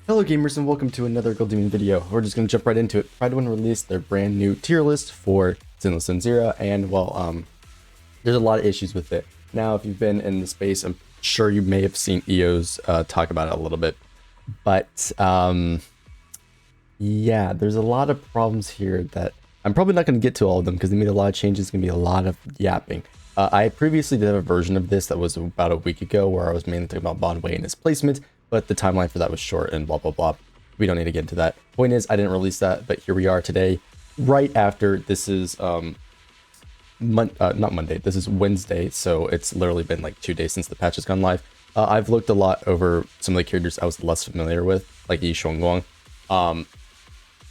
Hello gamers and welcome to another Gold Demon video. We're just going to jump right into it. Prydwen released their brand new tier list for Zinless Zero, and well, there's a lot of issues with it. Now, if you've been in the space, I'm sure you may have seen EOS talk about it a little bit. But yeah, there's a lot of problems here that I'm probably not going to get to all of them because they made a lot of changes. It's going to be a lot of yapping. I previously did have a version of this that was about a week ago where I was mainly talking about Bond Way and his placement, but the timeline for that was short and blah, blah, blah. We don't need to get into that. Point is, I didn't release that, but here we are today, right after this is, not Monday, this is Wednesday, so it's literally been like 2 days since the patch has gone live. I've looked a lot over some of the characters I was less familiar with, like Yi Shongguang.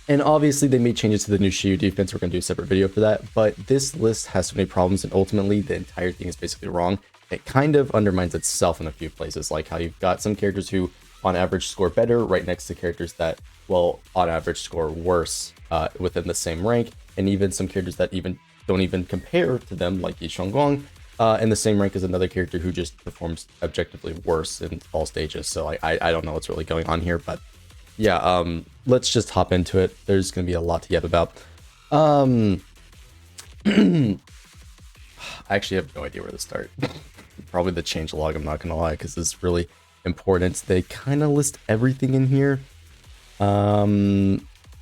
And obviously they made changes to the new skew defense. We're going to do a separate video for that, but this list has so many problems, and ultimately the entire thing is basically wrong. It kind of undermines itself in a few places, like how you've got some characters who on average score better right next to characters that, well, on average score worse within the same rank, and even some characters that even don't even compare to them, like Yi Shongguang, in the same rank as another character who just performs objectively worse in all stages. So I don't know what's really going on here, but yeah, let's just hop into it. There's going to be a lot to yap about. I actually have no idea where to start. Probably the change log, I'm not going to lie, because it's really important. They kind of list everything in here.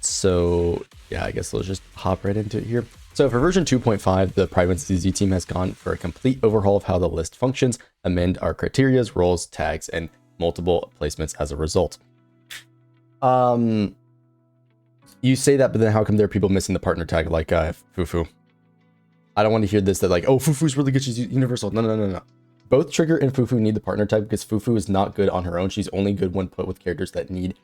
So yeah, I guess let's just hop right into it here. So for version 2.5, the Prydwens ZZZ team has gone for a complete overhaul of how the list functions, amend our criterias, roles, tags, and multiple placements as a result. You say that, but then how come there are people missing the partner tag like Fufu? I don't want to hear this that like, oh, Fufu's really good, she's universal. No. Both Trigger and Fufu need the partner tag because Fufu is not good on her own. She's only good when put with characters that need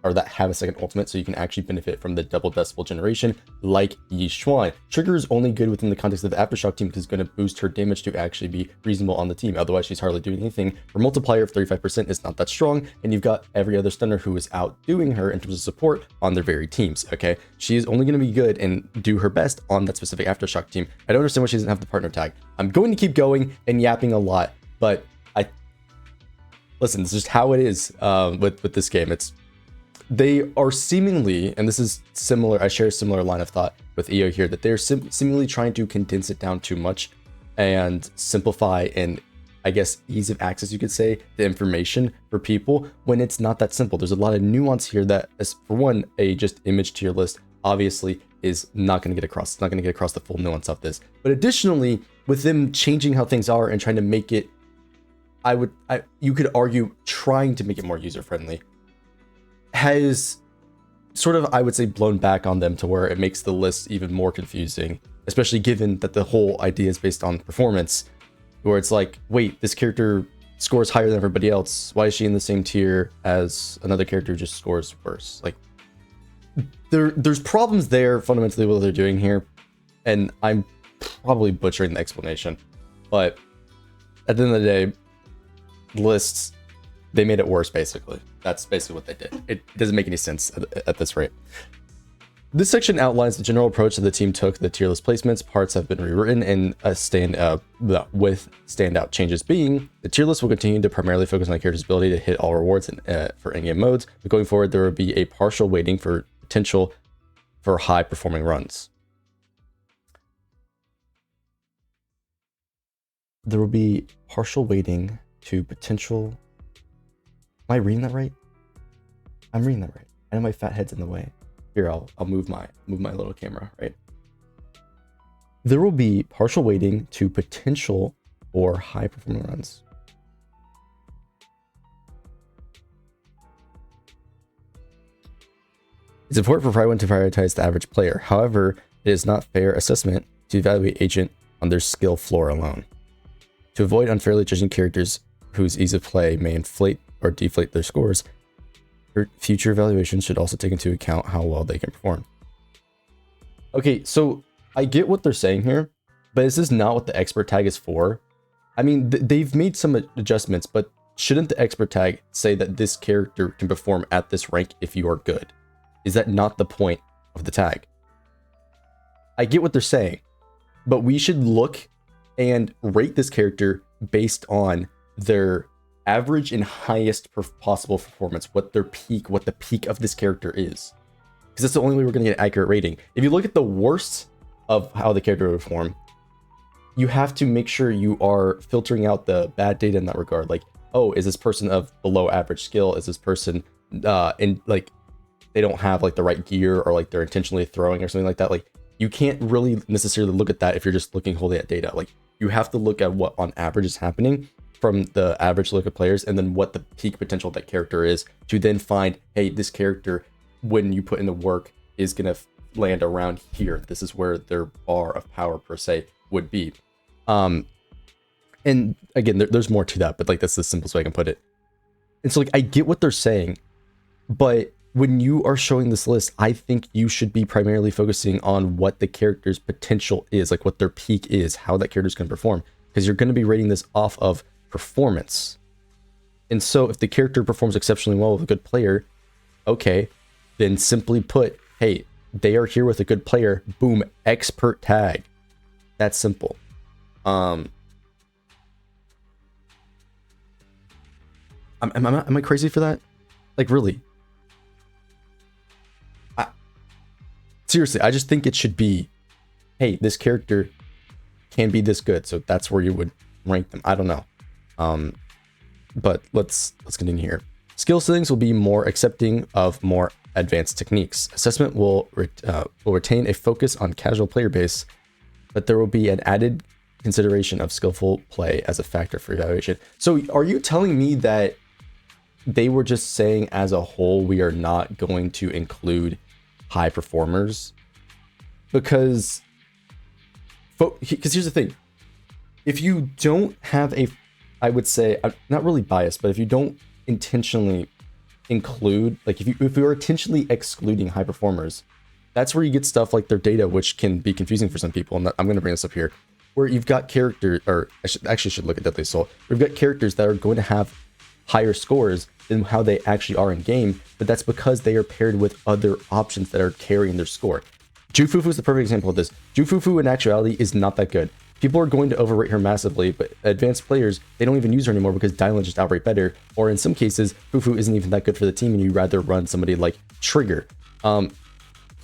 that have a second ultimate, so you can actually benefit from the double decibel generation like Yi Xuan. Trigger is only good within the context of the Aftershock team because it's going to boost her damage to actually be reasonable on the team. Otherwise, she's hardly doing anything. Her multiplier of 35% is not that strong, and you've got every other stunner who is outdoing her in terms of support on their very teams, okay? She is only going to be good and do her best on that specific Aftershock team. I don't understand why she doesn't have the partner tag. I'm going to keep going and yapping a lot, but listen, this is just how it is with this game. They are seemingly, and this is similar, I share a similar line of thought with EO here, that they're seemingly trying to condense it down too much and simplify and, I guess, ease of access, you could say, the information for people when it's not that simple. There's a lot of nuance here that, as for one, a just image tier list obviously is not going to get across. It's not going to get across the full nuance of this. But additionally, with them changing how things are and trying to make it, you could argue, trying to make it more user-friendly, has sort of, I would say, blown back on them to where it makes the list even more confusing, especially given that the whole idea is based on performance, where it's like, wait, this character scores higher than everybody else. Why is she in the same tier as another character who just scores worse? Like, there's problems there fundamentally with what they're doing here, and I'm probably butchering the explanation, but at the end of the day, lists, they made it worse, basically. That's basically what they did. It doesn't make any sense at this rate. This section outlines the general approach that the team took. The tier list placements parts have been rewritten, and with standout changes being, the tier list will continue to primarily focus on the character's ability to hit all rewards for in-game modes, but going forward, there will be a partial weighting for potential for high-performing runs. There will be partial weighting to potential... Am I reading that right? I'm reading that right. I know my fat head's in the way. Here, I'll move my little camera, right? There will be partial weighting to potential or high performing runs. It's important for Prydwen to prioritize the average player. However, it is not fair assessment to evaluate agent on their skill floor alone. To avoid unfairly judging characters whose ease of play may inflate or deflate their scores, future evaluations should also take into account how well they can perform. Okay, so I get what they're saying here, but this is not what the expert tag is for. I mean, they've made some adjustments, but shouldn't the expert tag say that this character can perform at this rank if you are good? Is that not the point of the tag? I get what they're saying, but we should look and rate this character based on their average and highest possible performance, what the peak of this character is. Because that's the only way we're going to get an accurate rating. If you look at the worst of how the character would perform, you have to make sure you are filtering out the bad data in that regard. Like, oh, is this person of below average skill? Is this person in like they don't have like the right gear, or like they're intentionally throwing or something like that? Like, you can't really necessarily look at that if you're just looking wholly at data. Like, you have to look at what on average is happening from the average look of players, and then what the peak potential of that character is, to then find, hey, this character, when you put in the work, is gonna land around here. This is where their bar of power per se would be. And again, there's more to that, but like that's the simplest way I can put it. And so like I get what they're saying, but when you are showing this list, I think you should be primarily focusing on what the character's potential is, like what their peak is, how that character's going to perform, because you're going to be rating this off of performance. And so if the character performs exceptionally well with a good player, okay, then simply put, hey, they are here with a good player, boom, expert tag. That's simple. Am I crazy for that? Like, really? Seriously, I just think it should be, hey, this character can be this good, so that's where you would rank them. I don't know. But let's continue here. Skill settings will be more accepting of more advanced techniques. Assessment will retain a focus on casual player base, but there will be an added consideration of skillful play as a factor for evaluation. So are you telling me that they were just saying as a whole we are not going to include high performers? Because here's the thing. If you don't have a, I would say, I'm not really biased, but if you don't intentionally include, like if you're intentionally excluding high performers, that's where you get stuff like their data, which can be confusing for some people. And I'm going to bring this up here, where you've got characters, or I should look at Deadly Soul. We've got characters that are going to have higher scores than how they actually are in game, but that's because they are paired with other options that are carrying their score. Jufufu is the perfect example of this. Jufufu in actuality is not that good. People are going to overrate her massively, but advanced players, they don't even use her anymore because Dylan just outright better, or in some cases, Fufu isn't even that good for the team and you'd rather run somebody like Trigger. And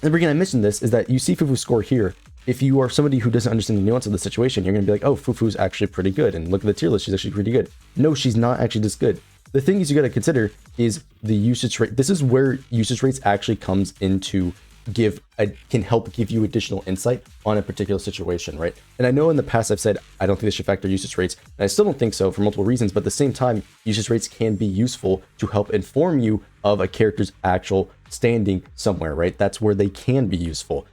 the reason I mentioned this is that you see Fufu's score here. If you are somebody who doesn't understand the nuance of the situation, you're going to be like, oh, Fufu's actually pretty good, and look at the tier list, she's actually pretty good. No, she's not actually this good. The thing is you got to consider is the usage rate. This is where usage rates actually comes into can help give you additional insight on a particular situation, right? And I know in the past I've said I don't think they should factor usage rates, and I still don't think so for multiple reasons, but at the same time, usage rates can be useful to help inform you of a character's actual standing somewhere, right? That's where they can be useful.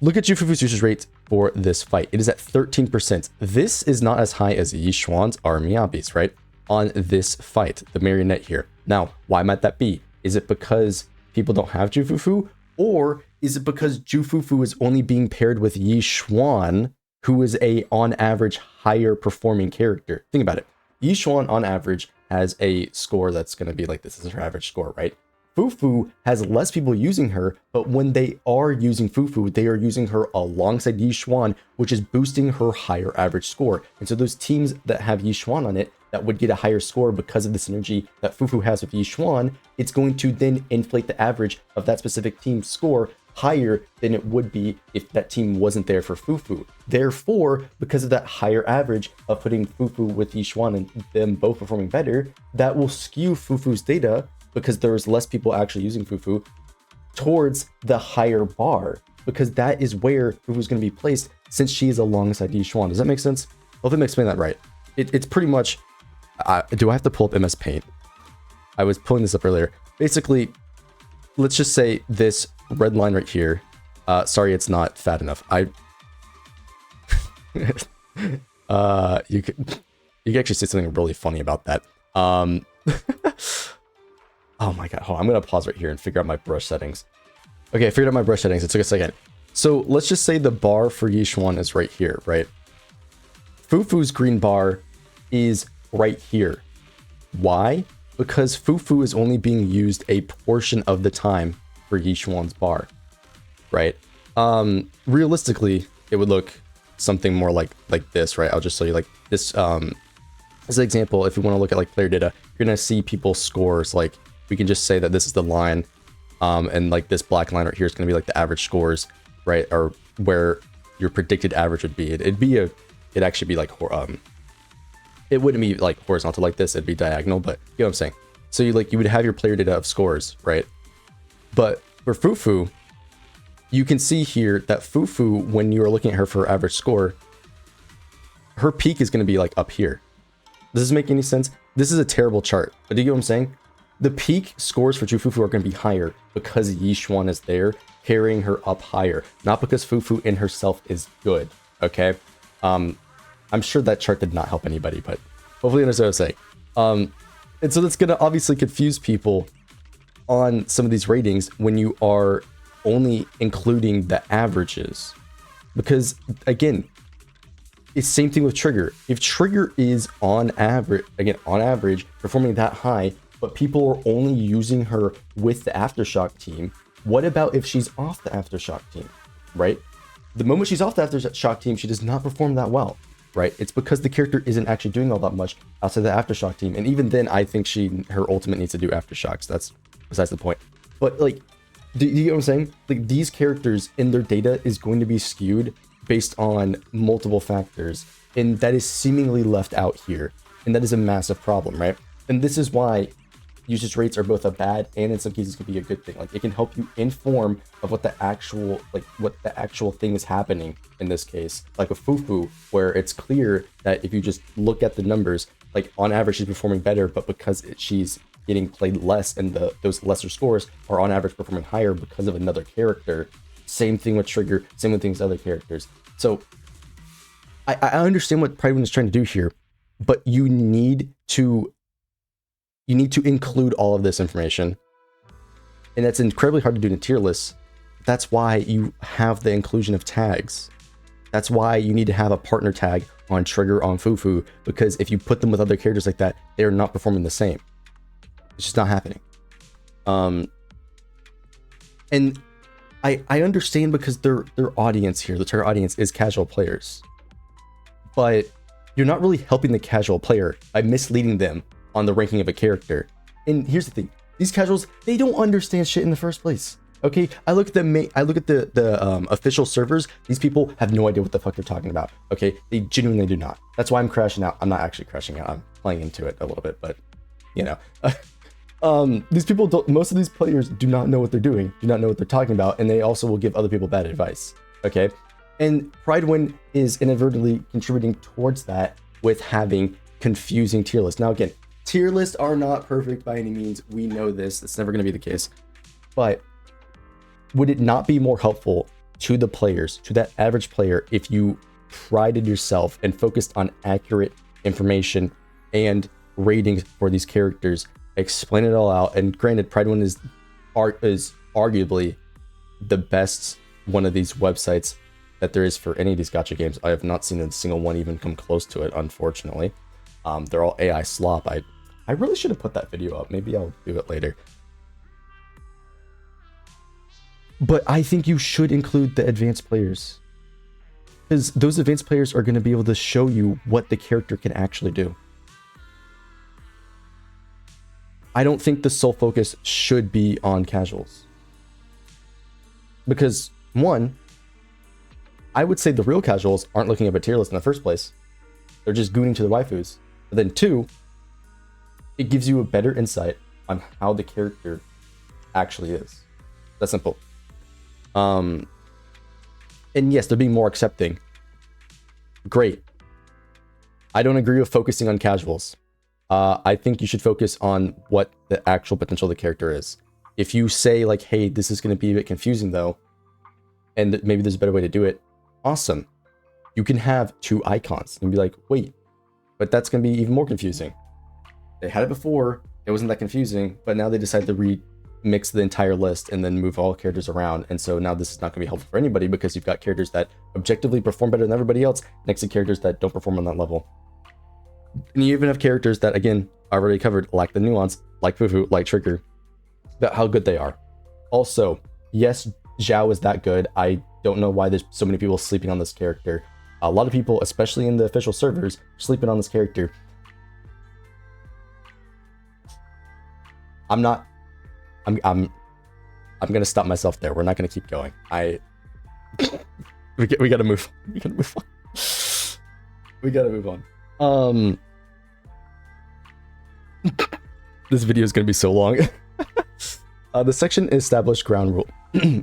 Look at Jufufu's usage rate for this fight. It is at 13%. This is not as high as Yi Xuan's or Miyabi's, right? On this fight, the marionette here. Now, why might that be? Is it because people don't have Jufufu? Or is it because Jufufu is only being paired with Yi Xuan, who is a, on average, higher performing character? Think about it. Yi Xuan, on average, has a score that's going to be like this. This is her average score, right? Fufu has less people using her, but when they are using Fufu, they are using her alongside Yi Xuan, which is boosting her higher average score. And so those teams that have Yi Xuan on it, that would get a higher score because of the synergy that Fufu has with Yi Xuan, it's going to then inflate the average of that specific team's score higher than it would be if that team wasn't there for Fufu. Therefore, because of that higher average of putting Fufu with Yi Xuan and them both performing better, that will skew Fufu's data, because there's less people actually using Fufu, towards the higher bar, because that is where Fufu's going to be placed since she is alongside Yi Xuan. Does that make sense? Hopefully I'm explaining that right. It's pretty much, do I have to pull up MS Paint? I was pulling this up earlier. Basically, let's just say this red line right here. Sorry, it's not fat enough. You could actually say something really funny about that. Oh my god, hold on, I'm gonna pause right here and figure out my brush settings. Okay, I figured out my brush settings. It took a second. So let's just say the bar for Yi Xuan is right here, right? Fufu's green bar is right here. Why? Because Fufu is only being used a portion of the time for Yi Xuan's bar, right? Realistically, it would look something more like this, right? I'll just show you like this as an example, if we want to look at like player data, you're going to see people's scores. Like we can just say that this is the line, and like this black line right here is going to be like the average scores, right? Or where your predicted average would be. It'd actually be like, it wouldn't be like horizontal like this. It'd be diagonal, but you know what I'm saying? So you would have your player data of scores, right? But for Fufu, you can see here that Fufu, when you are looking at her for her average score, her peak is going to be like up here. Does this make any sense? This is a terrible chart, but do you get what I'm saying? The peak scores for Fufu are going to be higher because Yishuan is there, carrying her up higher, not because Fufu in herself is good, okay? I'm sure that chart did not help anybody, but hopefully you understand what I'm saying. And so that's going to obviously confuse people on some of these ratings when you are only including the averages. Because, again, it's same thing with Trigger. If Trigger is on average, performing that high, but people are only using her with the Aftershock team, what about if she's off the Aftershock team, right? The moment she's off the Aftershock team, she does not perform that well, right? It's because the character isn't actually doing all that much outside the Aftershock team. And even then, I think her ultimate needs to do Aftershocks. That's besides the point. But like, do you get what I'm saying? Like, these characters in their data is going to be skewed based on multiple factors, and that is seemingly left out here. And that is a massive problem, right? And this is why usage rates are both a bad and in some cases could be a good thing. Like, it can help you inform of what the actual thing is happening in this case, like with Fufu, where it's clear that if you just look at the numbers, like on average she's performing better, but because she's getting played less and those lesser scores are on average performing higher because of another character. Same thing with Trigger, same with things with other characters. So I understand what Prydwen is trying to do here, but you need to include all of this information. And that's incredibly hard to do in a tier list. That's why you have the inclusion of tags. That's why you need to have a partner tag on Trigger, on Fufu, because if you put them with other characters like that, they're not performing the same. It's just not happening. And I understand because their audience here, the target audience is casual players. But you're not really helping the casual player by misleading them on the ranking of a character. And here's the thing, these casuals, they don't understand shit in the first place. Okay, I look at the official servers. These people have no idea what the fuck they're talking about. Okay, they genuinely do not. That's why I'm crashing out. I'm not actually crashing out. I'm playing into it a little bit, but you know. These people don't, most of these players do not know what they're doing, do not know what they're talking about, and they also will give other people bad advice. Okay, and Prydwen is inadvertently contributing towards that with having confusing tier lists. Now again, tier lists are not perfect by any means. We know this. It's never going to be the case. But would it not be more helpful to the players, to that average player, if you prided yourself and focused on accurate information and ratings for these characters, explain it all out? And granted, Prydwen is arguably the best one of these websites that there is for any of these gacha games. I have not seen a single one even come close to it, unfortunately. They're all AI slop. I really should have put that video up. Maybe I'll do it later. But I think you should include the advanced players, because those advanced players are going to be able to show you what the character can actually do. I don't think the sole focus should be on casuals. Because, one, I would say the real casuals aren't looking up a tier list in the first place. They're just gooning to the waifus. But then two, it gives you a better insight on how the character actually is. That's simple. And yes, they're being more accepting. Great. I don't agree with focusing on casuals. I think you should focus on what the actual potential of the character is. If you say like, hey, this is going to be a bit confusing though, and maybe there's a better way to do it, awesome. You can have two icons and be like, wait, but that's going to be even more confusing. They had it before, it wasn't that confusing, but now they decided to remix the entire list and then move all characters around. And so now this is not going to be helpful for anybody, because you've got characters that objectively perform better than everybody else next to characters that don't perform on that level. And you even have characters that, again, I already covered, like the nuance, like Fufu, like Trigger, that how good they are. Also, yes, Zhao is that good. I don't know why there's so many people sleeping on this character. A lot of people, especially in the official servers, are sleeping on this character. I'm not. I'm gonna stop myself there. We're not gonna keep going. We gotta move. We gotta move on. We gotta move on. This video is gonna be so long. The section established ground rule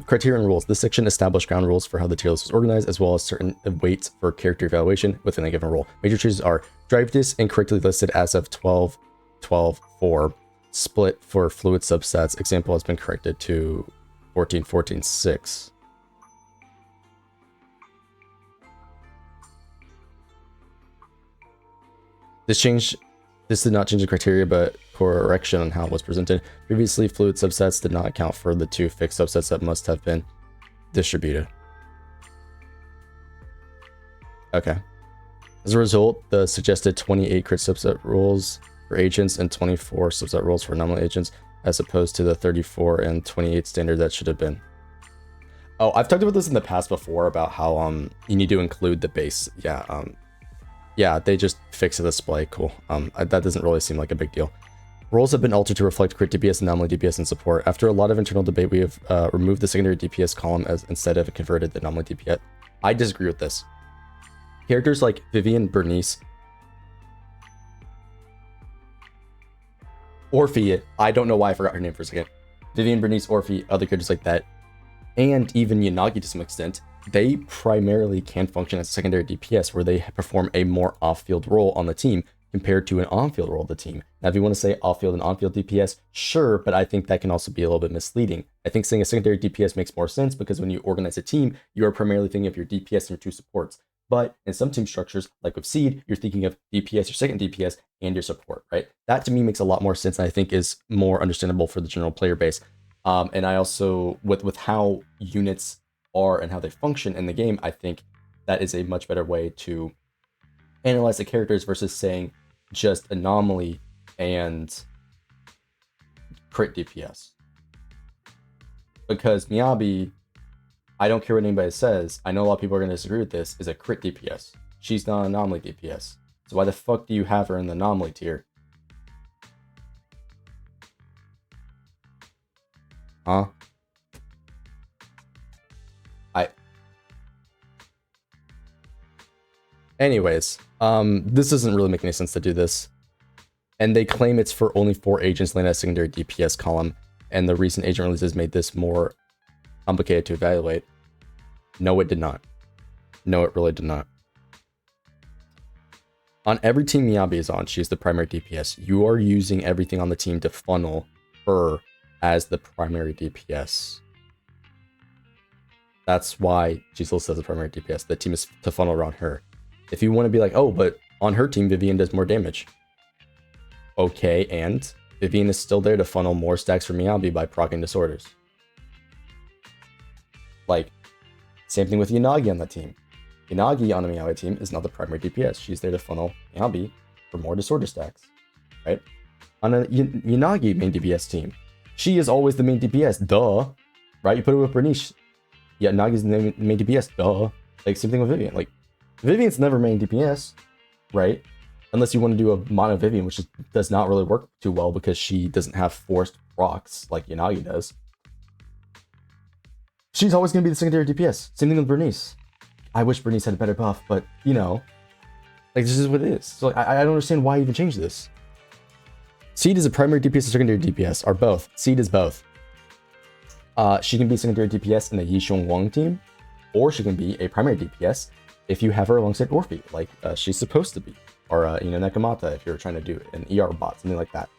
criteria and rules. This section established ground rules for how the tier list is organized, as well as certain weights for character evaluation within a given role. Major changes are drive this incorrectly listed as of 12.12.4. Split for fluid subsets. Example has been corrected to 14.14.6. This did not change the criteria, but correction on how it was presented. Previously, fluid subsets did not account for the 2 fixed subsets that must have been distributed. Okay. As a result, the suggested 28 crit subset rules for agents and 24 subset rules for anomaly agents, as opposed to the 34 and 28 standard that should have been. Oh, I've talked about this in the past before about how you need to include the base. Yeah, they just fixed the display. Cool. That doesn't really seem like a big deal. Roles have been altered to reflect crit DPS, anomaly DPS, and support. After a lot of internal debate, we have removed the secondary DPS column instead of converted the anomaly DPS. I disagree with this. Characters like Vivian, Bernice, Orphe, I don't know why I forgot her name for a second. Vivian, Bernice, Orphe, other characters like that, and even Yanagi to some extent, they primarily can function as secondary DPS, where they perform a more off-field role on the team compared to an on-field role of the team. Now, if you want to say off-field and on-field DPS, sure, but I think that can also be a little bit misleading. I think saying a secondary DPS makes more sense because when you organize a team, you are primarily thinking of your DPS and your 2 supports. But in some team structures, like with Seed, you're thinking of DPS, your second DPS, and your support, right? That to me makes a lot more sense, and I think is more understandable for the general player base. And I also, with how units are and how they function in the game, I think that is a much better way to analyze the characters versus saying just anomaly and crit DPS. Because Miyabi, I don't care what anybody says, I know a lot of people are going to disagree with this, is a crit DPS. She's not an anomaly DPS. So why the fuck do you have her in the anomaly tier? Huh? Anyways, this doesn't really make any sense to do this. And they claim it's for only 4 agents landing as secondary DPS column, and the recent agent releases made this more complicated to evaluate. No, it did not. No, it really did not. On every team Miyabi is on, she's the primary DPS. You are using everything on the team to funnel her as the primary DPS. That's why she's listed as the primary DPS. The team is to funnel around her. If you want to be like, oh, but on her team, Vivian does more damage. Okay, and Vivian is still there to funnel more stacks for Miyabi by proccing disorders. Like, same thing with Yanagi on that team. Yanagi on the Miyabi team is not the primary DPS. She's there to funnel Miyabi for more disorder stacks, right? On a Yanagi main DPS team, she is always the main DPS, duh, right? You put it with Bernice. Yeah, Nagi's the main DPS, duh. Like, same thing with Vivian. Like, Vivian's never main DPS, right? Unless you want to do a mono Vivian, which does not really work too well because she doesn't have forced procs like Yanagi does. She's always going to be the secondary DPS. Same thing with Bernice. I wish Bernice had a better buff, but, you know, like, this is what it is. So, like, I don't understand why even change this. Seed is a primary DPS and secondary DPS, or both. Seed is both. She can be secondary DPS in the Yishun Wang team, or she can be a primary DPS if you have her alongside Orphe, like she's supposed to be, or you know, Nekomata if you're trying to do an ER bot, something like that.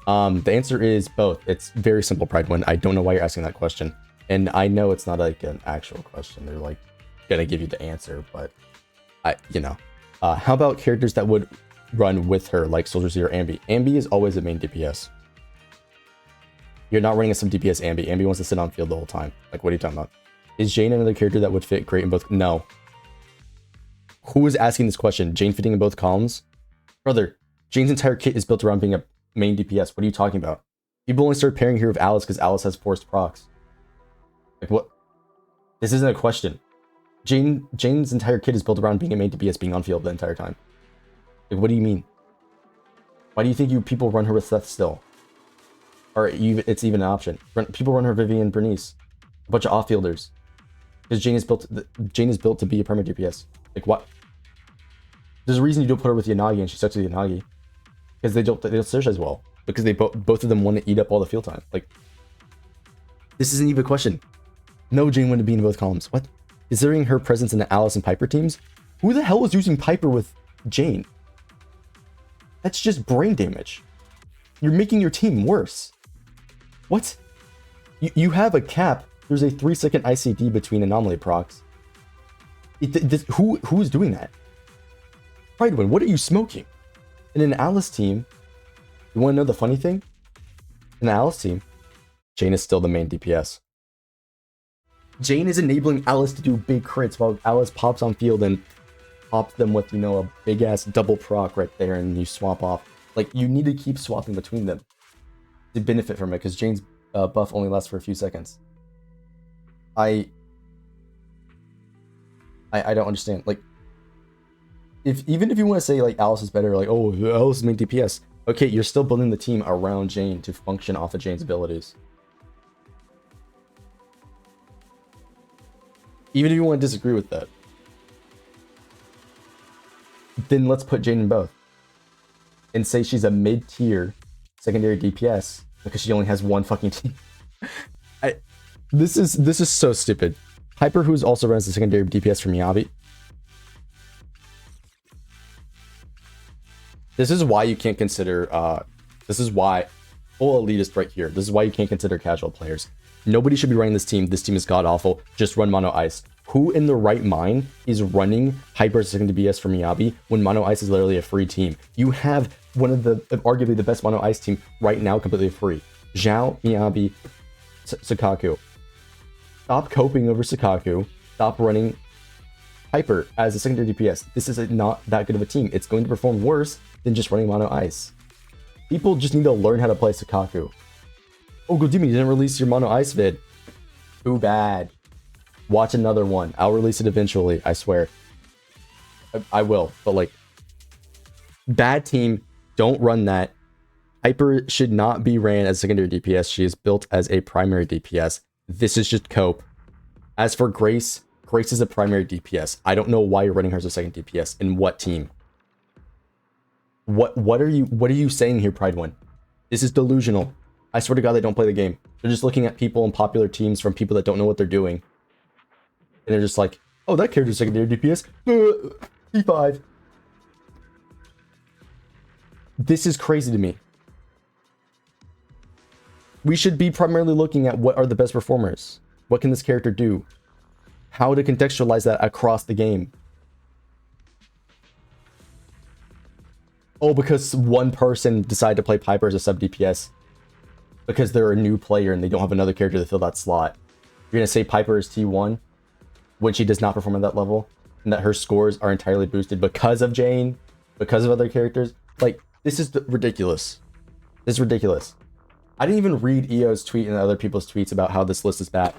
The answer is both. It's very simple, Prydwen. I don't know why you're asking that question, and I know it's not like an actual question. They're like gonna give you the answer, but you know, how about characters that would run with her, like Soldier Z or Ambi? Ambi is always a main DPS. You're not running some DPS Ambi. Ambi wants to sit on field the whole time. Like, what are you talking about? Is Jane another character that would fit great in both? No. Who is asking this question? Jane fitting in both columns? Brother, Jane's entire kit is built around being a main DPS. What are you talking about? People only start pairing here with Alice because Alice has forced procs. Like, what? This isn't a question. Jane's entire kit is built around being a main DPS, being on field the entire time. Like, what do you mean? Why do you think people run her with Seth still? it's even an option. People run her Vivian, Bernice, a bunch of off-fielders. Because Jane is built to be a primary DPS. Like what? There's a reason you don't put her with Yanagi and she sucks with Yanagi. Because they don't synergize well. Because they both of them want to eat up all the field time. Like, this isn't even a question. No, Jane wouldn't be in both columns. What? Considering her presence in the Alice and Piper teams, who the hell is using Piper with Jane? That's just brain damage. You're making your team worse. What? You have a cap. There's a 3-second ICD between anomaly procs. Who's doing that? Prydwen, what are you smoking? In an Alice team, you want to know the funny thing? In the Alice team, Jane is still the main DPS. Jane is enabling Alice to do big crits while Alice pops on field and pops them with, you know, a big ass double proc right there and you swap off. Like, you need to keep swapping between them to benefit from it because Jane's buff only lasts for a few seconds. I don't understand. Like, even if you want to say like Alice is better, like, oh, Alice is main DPS. Okay, you're still building the team around Jane to function off of Jane's abilities. Even if you want to disagree with that, then let's put Jane in both. And say she's a mid-tier secondary DPS because she only has one fucking team. This is so stupid. Piper, who's also runs the secondary DPS for Miyabi. This is why you can't consider, this is why, full elitist right here. This is why you can't consider casual players. Nobody should be running this team. This team is god-awful. Just run Mono Ice. Who in the right mind is running Hyper second DPS for Miyabi when Mono Ice is literally a free team? You have one of the, arguably the best Mono Ice team right now completely free. Zhao, Miyabi, Sukaku. Stop coping over Sukaku. Stop running Hyper as a secondary DPS. This is not that good of a team. It's going to perform worse than just running Mono Ice. People just need to learn how to play Sukaku. Oh, Godimi, you didn't release your Mono Ice vid. Too bad. Watch another one. I'll release it eventually, I swear. I will, but like, bad team, don't run that. Hyper should not be ran as secondary DPS. She is built as a primary DPS. This is just cope. As for Grace, Grace is a primary DPS. I don't know why you're running her as a second DPS. In what team? What are you saying here, Prydwen? This is delusional. I swear to God, they don't play the game. They're just looking at people in popular teams from people that don't know what they're doing. And they're just like, oh, that character's secondary DPS. P5. This is crazy to me. We should be primarily looking at what are the best performers. What can this character do? How to contextualize that across the game. Oh, because one person decided to play Piper as a sub DPS because they're a new player and they don't have another character to fill that slot. You're going to say Piper is T1 when she does not perform at that level and that her scores are entirely boosted because of Jane, because of other characters. Like, this is ridiculous. This is ridiculous. I didn't even read EO's tweet and other people's tweets about how this list is bad.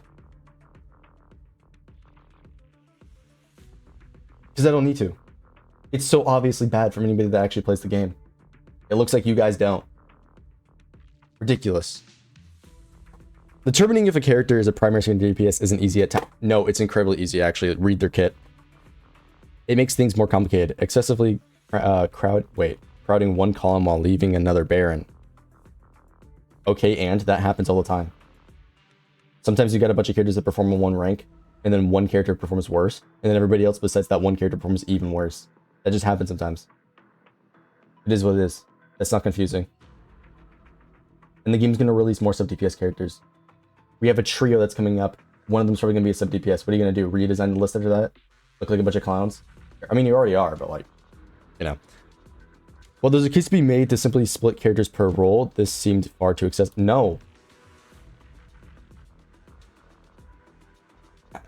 Because I don't need to. It's so obviously bad from anybody that actually plays the game. It looks like you guys don't. Ridiculous. Determining if a character is a primary secondary DPS isn't easy at times. No, it's incredibly easy, actually. Read their kit. It makes things more complicated. Excessively crowding one column while leaving another barren. Okay, and that happens all the time. Sometimes you got a bunch of characters that perform in one rank, and then one character performs worse, and then everybody else besides that one character performs even worse. That just happens sometimes. It is what it is. That's not confusing. And the game's going to release more sub-DPS characters. We have a trio that's coming up. One of them's probably going to be a sub-DPS. What are you going to do? Redesign the list after that? Look like a bunch of clowns? I mean, you already are, but like, you know. Well, there's a case to be made to simply split characters per role. This seemed far too excessive. No.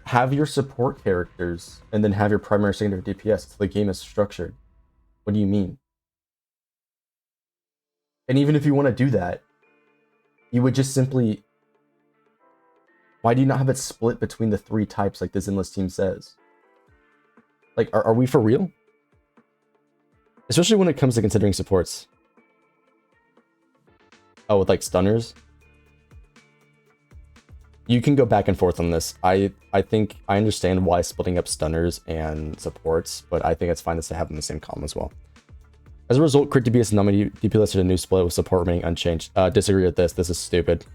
Have your support characters and then have your primary secondary DPS. So the game is structured. What do you mean? And even if you want to do that, you would just simply... Why do you not have it split between the three types like this endless team says? Like, are we for real? Especially when it comes to considering supports. Oh, with like stunners? You can go back and forth on this. I think I understand why splitting up stunners and supports, but I think it's fine to have them in the same column as well. As a result, crit DPS and DPS a new split with support remaining unchanged. Disagree with this. This is stupid.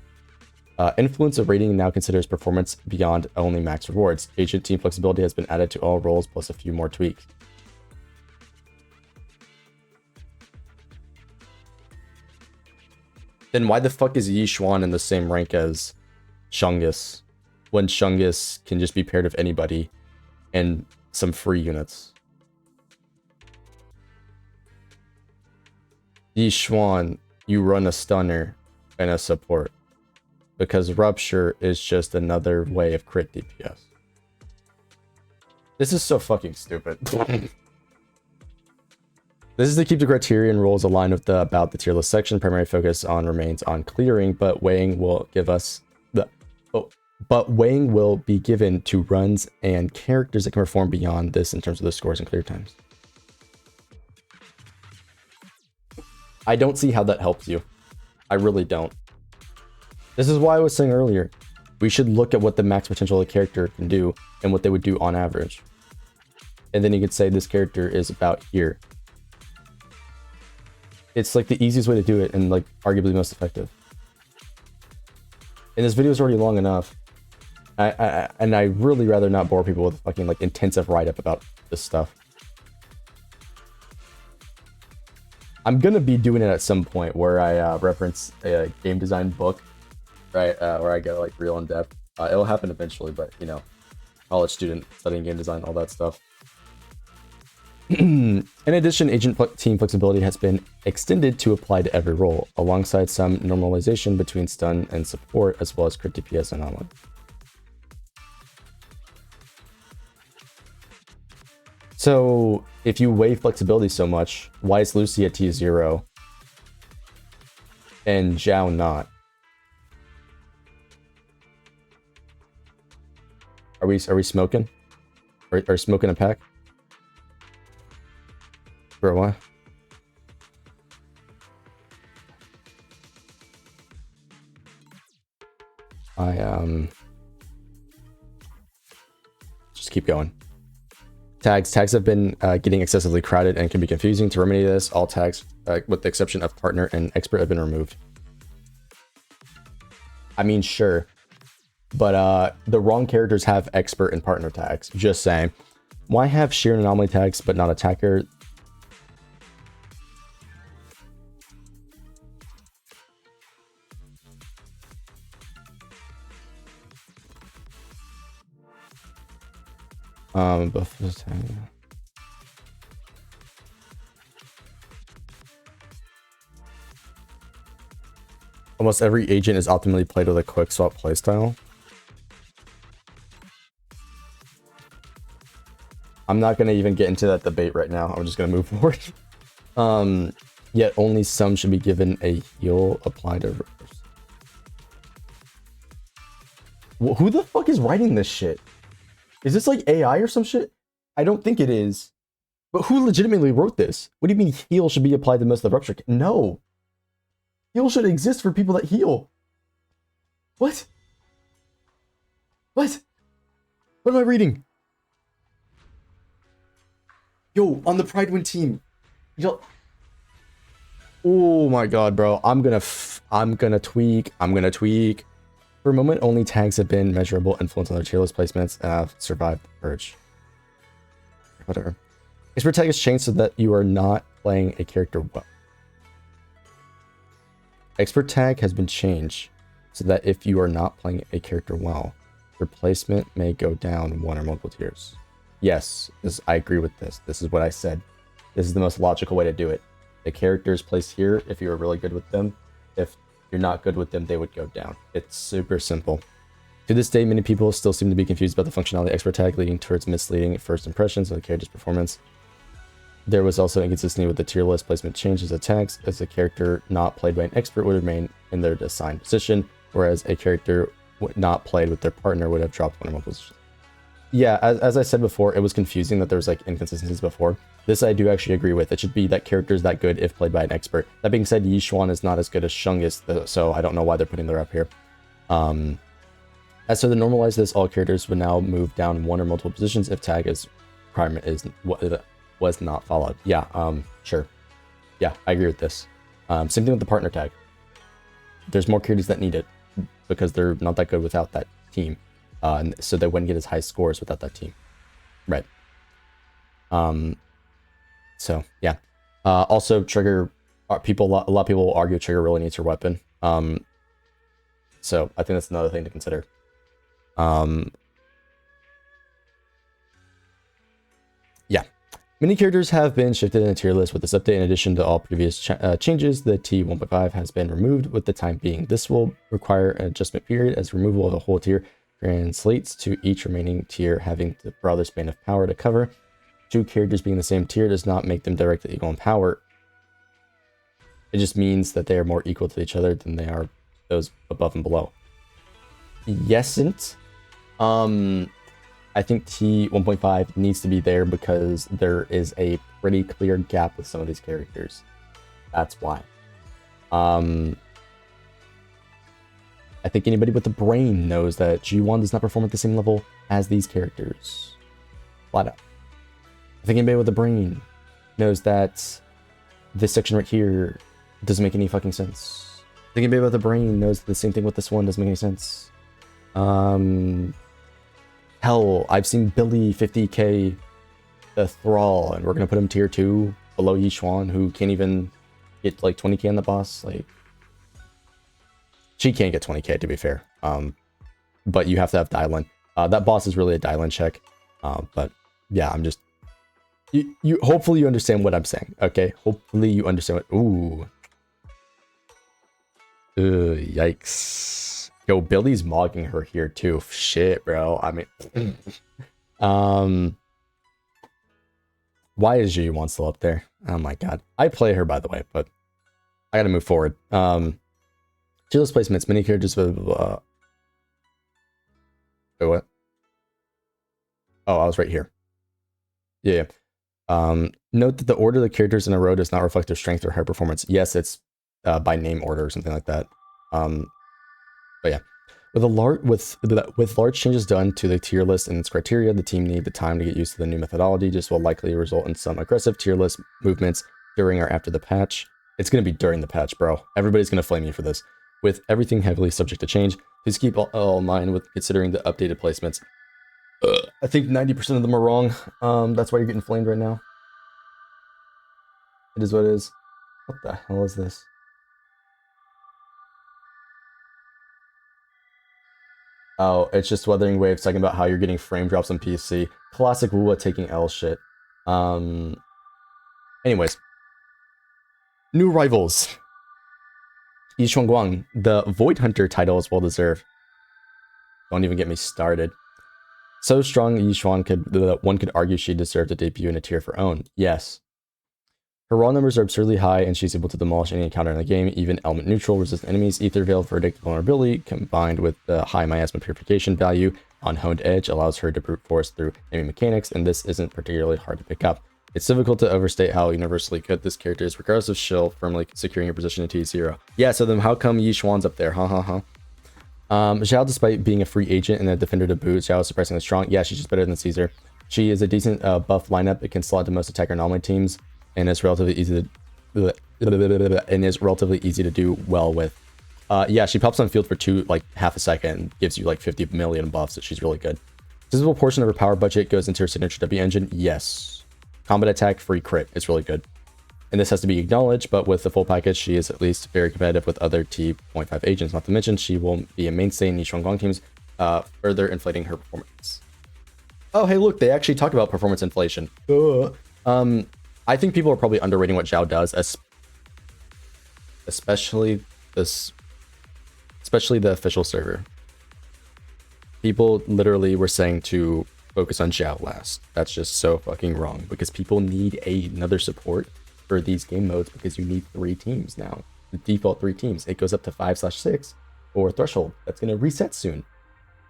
Influence of rating now considers performance beyond only max rewards. Agent team flexibility has been added to all roles plus a few more tweaks. Then why the fuck is Yi Xuan in the same rank as Shungus when Shungus can just be paired with anybody and some free units? Yi Xuan, you run a stunner and a support because Rupture is just another way of crit DPS. This is so fucking stupid. This is to keep the criterion rules aligned with the about the tier list section. Primary focus remains on clearing, but weighing will give us the weighing will be given to runs and characters that can perform beyond this in terms of the scores and clear times. I don't see how that helps you. I really don't. This is why I was saying earlier, we should look at what the max potential of the character can do and what they would do on average. And then you could say this character is about here. It's like the easiest way to do it and like arguably most effective. And this video is already long enough. And I really rather not bore people with fucking like intensive write-up about this stuff. I'm gonna be doing it at some point where I reference a game design book, right? Where I go like real in depth. It'll happen eventually, but you know, college student studying game design, all that stuff. In addition, agent team flexibility has been extended to apply to every role, alongside some normalization between stun and support, as well as crit DPS and online. So, if you weigh flexibility so much, why is Lucy at T0 and Zhao not? Are we smoking? Are smoking a pack? Bro, what? Just keep going. Tags have been getting excessively crowded and can be confusing. To remedy this, all tags, with the exception of partner and expert, have been removed. I mean, sure, but the wrong characters have expert and partner tags. Just saying. Why have sheer and anomaly tags but not attacker? Almost every agent is optimally played with a quick swap playstyle. I'm not going to even get into that debate right now. I'm just going to move forward. Yet only some should be given a heal applied to reverse. Who the fuck is writing this shit? Is this like AI or some shit? I don't think it is. But who legitimately wrote this? What do you mean heal should be applied to most of the rupture? No. Heal should exist for people that heal. What? What? What am I reading? Yo, on the Prydwens team. Yo. Oh my god, bro. I'm gonna tweak. For a moment, only tags have been measurable influence on their tier list placements and have survived the purge. Whatever. Expert tag has changed so that you are not playing a character well. Expert tag has been changed so that if you are not playing a character well, your placement may go down one or multiple tiers. Yes, I agree with this. This is what I said. This is the most logical way to do it. The character is placed here if you are really good with them. If you're not good with them, they would go down. It's super simple. To this day, many people still seem to be confused about the functionality of expert tag, leading towards misleading first impressions of the character's performance. There was also inconsistency with the tier list placement changes of tags, as a character not played by an expert would remain in their assigned position, whereas a character not played with their partner would have dropped one or more positions. Yeah, as I said before, it was confusing that there was like inconsistencies before. This I do actually agree with. It should be that character is that good if played by an expert. That being said, Yi Xuan is not as good as Shungus, so I don't know why they're putting her up here. As so, to normalize this, all characters would now move down one or multiple positions if tag is requirement is was not followed. Yeah, sure. Yeah, I agree with this. Same thing with the partner tag. There's more characters that need it because they're not that good without that team. And so they wouldn't get as high scores without that team. Right. So yeah. Also trigger a lot of people will argue trigger really needs her weapon. So I think that's another thing to consider. Yeah. Many characters have been shifted in the tier list with this update. In addition to all previous changes, the T1.5 has been removed with the time being. This will require an adjustment period as removal of the whole tier translates to each remaining tier having the broader span of power to cover. Two characters being the same tier does not make them directly equal in power. It just means that they are more equal to each other than they are those above and below. Yesn't. I think T1.5 needs to be there because there is a pretty clear gap with some of these characters. That's why. I think anybody with a brain knows that G1 does not perform at the same level as these characters. Flat out. I think anybody with a brain knows that this section right here doesn't make any fucking sense. I think anybody with a brain knows the same thing with this one doesn't make any sense. Hell, I've seen Billy 50k the Thrall, and we're gonna put him tier 2 below Yi Xuan, who can't even get like 20k on the boss. Like, she can't get 20k to be fair. But you have to have Dylan. That boss is really a Dylan check. But yeah, I'm just you hopefully you understand what I'm saying. Okay, hopefully you understand what. Ooh. Yikes. Yo, Billy's mogging her here too. Shit, bro. I mean, why is G1 still up there? Oh my god. I play her, by the way, but I gotta move forward. Tier list placements. Many characters with. Wait, what? Oh, I was right here. Yeah. Note that the order of the characters in a row does not reflect their strength or high performance. Yes, it's by name order or something like that. But yeah, with large changes done to the tier list and its criteria, the team need the time to get used to the new methodology. This will likely result in some aggressive tier list movements during or after the patch. It's going to be during the patch, bro. Everybody's going to flame you for this. With everything heavily subject to change, please keep all in mind with considering the updated placements. I think 90% of them are wrong. That's why you're getting flamed right now. It is what it is. What the hell is this? Oh, it's just Weathering Waves talking about how you're getting frame drops on PC. Classic Wua taking L shit. Anyways. New rivals. Yi Guang, the Void Hunter title is well deserved. Don't even get me started. So strong, Yi Xuan one could argue she deserved to debut in a tier of her own. Yes. Her raw numbers are absurdly high, and she's able to demolish any encounter in the game, even element neutral, resist enemies. Ether Veil Verdict vulnerability, combined with the high miasma purification value on Honed Edge, allows her to brute force through enemy mechanics, and this isn't particularly hard to pick up. It's difficult to overstate how universally good this character is, regardless of shield, firmly securing your position in T0. Yeah, so then how come Yi Xuan's up there? Zhao, despite being a free agent and a defender to boot, Zhao is surprisingly strong. Yeah, she's just better than Caesar. She is a decent buff lineup. It can slot to most attacker anomaly teams, and it's relatively easy to do well with. Yeah, she pops on field for half a second and gives you like 50 million buffs, so she's really good. Visible portion of her power budget goes into her signature W engine. Yes. Combat attack, free crit. It's really good. And this has to be acknowledged, but with the full package, she is at least very competitive with other T.5 agents. Not to mention, she will be a mainstay in Yi Guang teams, further inflating her performance. Oh, hey, look, they actually talk about performance inflation. I think people are probably underrating what Zhao does, especially the official server. People literally were saying to focus on Zhao last. That's just so fucking wrong, because people need another support for these game modes, because you need 3 teams now. The default 3 teams. It goes up to 5/6 or threshold. That's going to reset soon.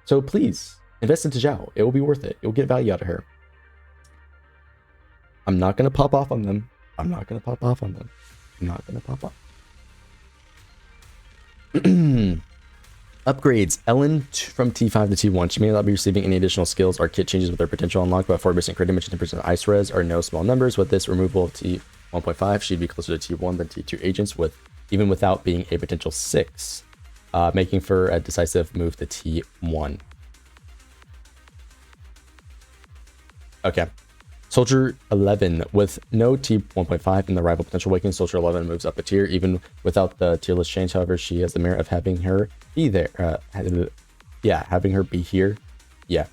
So please, invest into Zhao. It will be worth it. You'll get value out of her. I'm not going to pop off on them. I'm not going to pop off. Upgrades. Ellen from T5 to T1. She may not be receiving any additional skills or kit changes with her potential unlocked, but 4% crit damage and 10% ice res are no small numbers. With this removal of T1.5, she'd be closer to T1 than T2 agents, even without being a potential 6, making for a decisive move to T1. Okay. Soldier 11 with no T1.5 in the rival potential awakening. Soldier 11 moves up a tier even without the tier list change. However, she has the merit of having her be there. Having her be here. Yeah.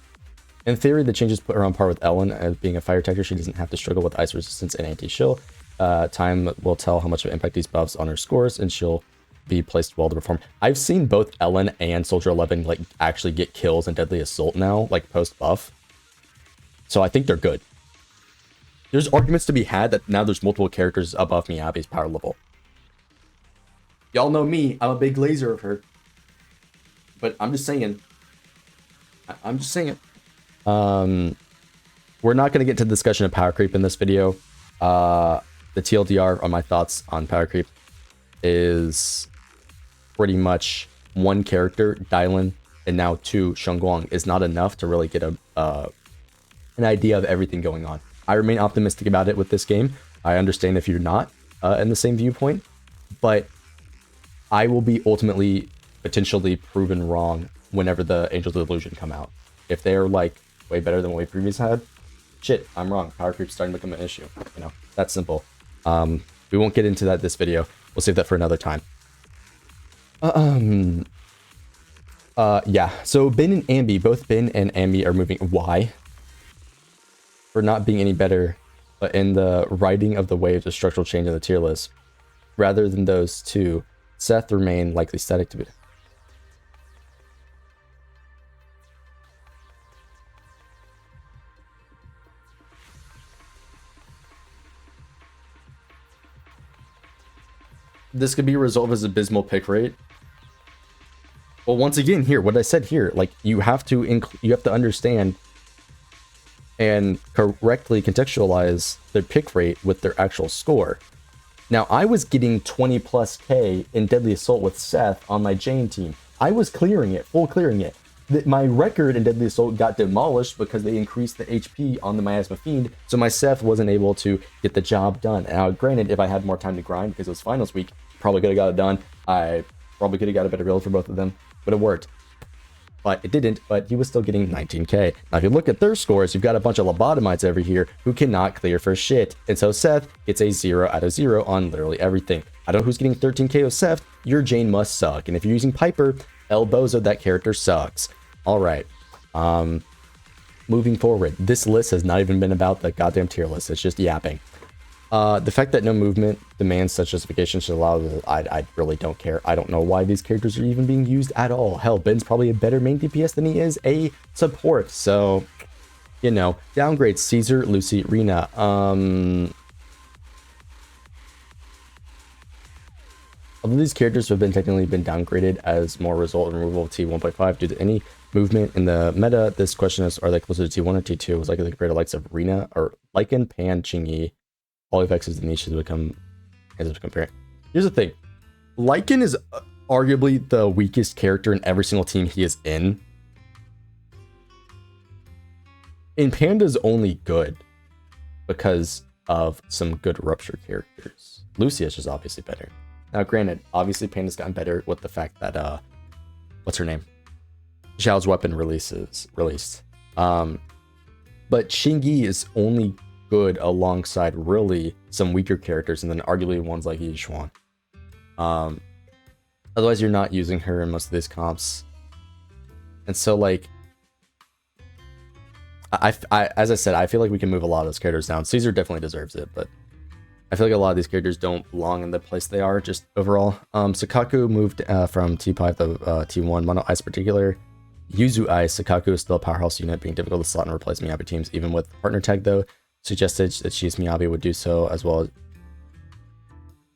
In theory, the changes put her on par with Ellen as being a fire tactic. She doesn't have to struggle with ice resistance and anti-shield. Time will tell how much of an impact these buffs on her scores, and she'll be placed well to perform. I've seen both Ellen and Soldier 11 like actually get kills in Deadly Assault now, like post buff. So I think they're good. There's arguments to be had that now there's multiple characters above Miyabi's power level. Y'all know me, I'm a big laser of her. But I'm just saying. I'm just saying. We're not going to get to the discussion of power creep in this video. The TLDR on my thoughts on power creep is pretty much one character, Dylan, and now 2, Shunguang, is not enough to really get an idea of everything going on. I remain optimistic about it with this game. I understand if you're not in the same viewpoint, but I will be ultimately potentially proven wrong whenever the Angels of Illusion come out. If they're like way better than what we previously had, shit, I'm wrong. Power creep's starting to become an issue. You know, that's simple. We won't get into that this video. We'll save that for another time. Yeah. So Bin and Ambi, both Bin and Ambi are moving. Why? For not being any better, but in the riding of the waves of structural change in the tier list. Rather than those two, Seth remain likely static to be. This could be a result of his abysmal pick rate. Well, once again, here, what I said here, like you have to understand and correctly contextualize their pick rate with their actual score. Now, I was getting 20 plus K in Deadly Assault with Seth on my Jane team. I was clearing it, full clearing it. My record in Deadly Assault got demolished because they increased the HP on the Miasma Fiend, so my Seth wasn't able to get the job done. Now, granted, if I had more time to grind because it was finals week, probably could have got it done. I probably could have got a better build for both of them, but it worked. But it didn't, but he was still getting 19k. Now, if you look at their scores, you've got a bunch of lobotomites over here who cannot clear for shit. And so Seth gets a 0 out of 0 on literally everything. I don't know who's getting 13k of Seth. Your Jane must suck. And if you're using Piper, El Bozo, that character sucks. All right. Moving forward, this list has not even been about the goddamn tier list. It's just yapping. The fact that no movement demands such justification should allow I really don't care. I don't know why these characters are even being used at all. Hell, Ben's probably a better main DPS than he is a support. So, you know, downgrades Caesar, Lucy, Rena. Although these characters have technically been downgraded as more result in removal of T1.5 due to any movement in the meta, this question is, are they closer to T1 or T2? It's likely compared to likes of Rena or Lycan, Pan, Chingy. Polyvex is the niche has become comparing. Here's the thing. Lycan is arguably the weakest character in every single team he is in. And Panda's only good because of some good rupture characters. Lucius is obviously better. Now, granted, obviously Panda's gotten better with the fact that what's her name? Zhao's weapon released. But Shingi is only good alongside really some weaker characters and then arguably ones like Yishuan. Otherwise you're not using her in most of these comps. And so like I as I said, I feel like we can move a lot of those characters down. Caesar definitely deserves it, but I feel like a lot of these characters don't belong in the place they are just overall. Sakaku moved from T5 to T1, Mono Ice particular. Yuzu Ice, Sakaku is still a powerhouse unit, being difficult to slot and replace Miyabi teams, even with partner tag though. Suggested that she's Miyabi would do so as well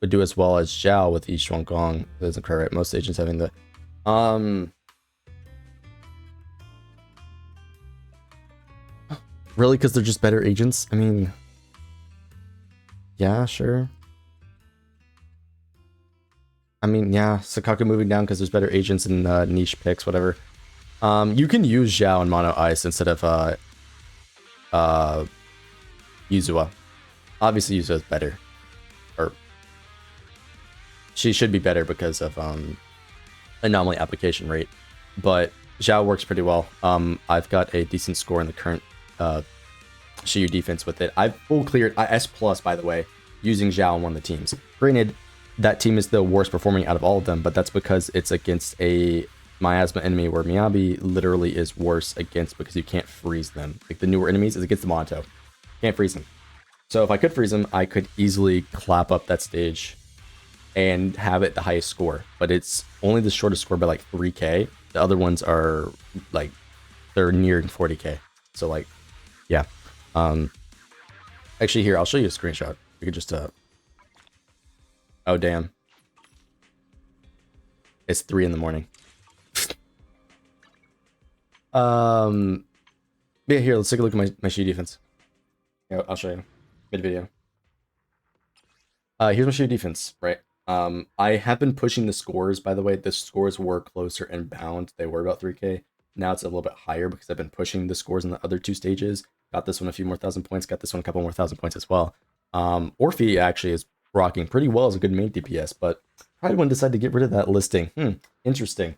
as Zhao with each Gong. That isn't correct. Most agents having the really, because they're just better agents. I mean, yeah, sure. I mean, yeah, Sakaku moving down because there's better agents and niche picks, whatever. You can use Zhao and Mono Ice instead of Yuzua. Obviously, Yuzua is better, or she should be better because of anomaly application rate. But Zhao works pretty well. I've got a decent score in the current Shiyu defense with it. I've full cleared S plus, by the way, using Zhao on one of the teams. Granted, that team is the worst performing out of all of them, but that's because it's against a miasma enemy where Miyabi literally is worse against because you can't freeze them. Like the newer enemies is against the Monato. Can't freeze them. So if I could freeze them, I could easily clap up that stage and have it the highest score. But it's only the shortest score by like 3k. The other ones are like, they're near 40k. So like, yeah. Actually here, I'll show you a screenshot. We could just, oh damn. It's 3 in the morning. Yeah, here, let's take a look at my Shiyu defense. Yeah, I'll show you mid video. Here's my Shiyu defense, right? I have been pushing the scores, by the way. The scores were closer and bound. They were about 3k. Now it's a little bit higher because I've been pushing the scores in the other two stages. Got this one a few more thousand points. Got this one a couple more thousand points as well. Orphe actually is rocking pretty well as a good main DPS, but Prydwen decided to get rid of that listing. Interesting.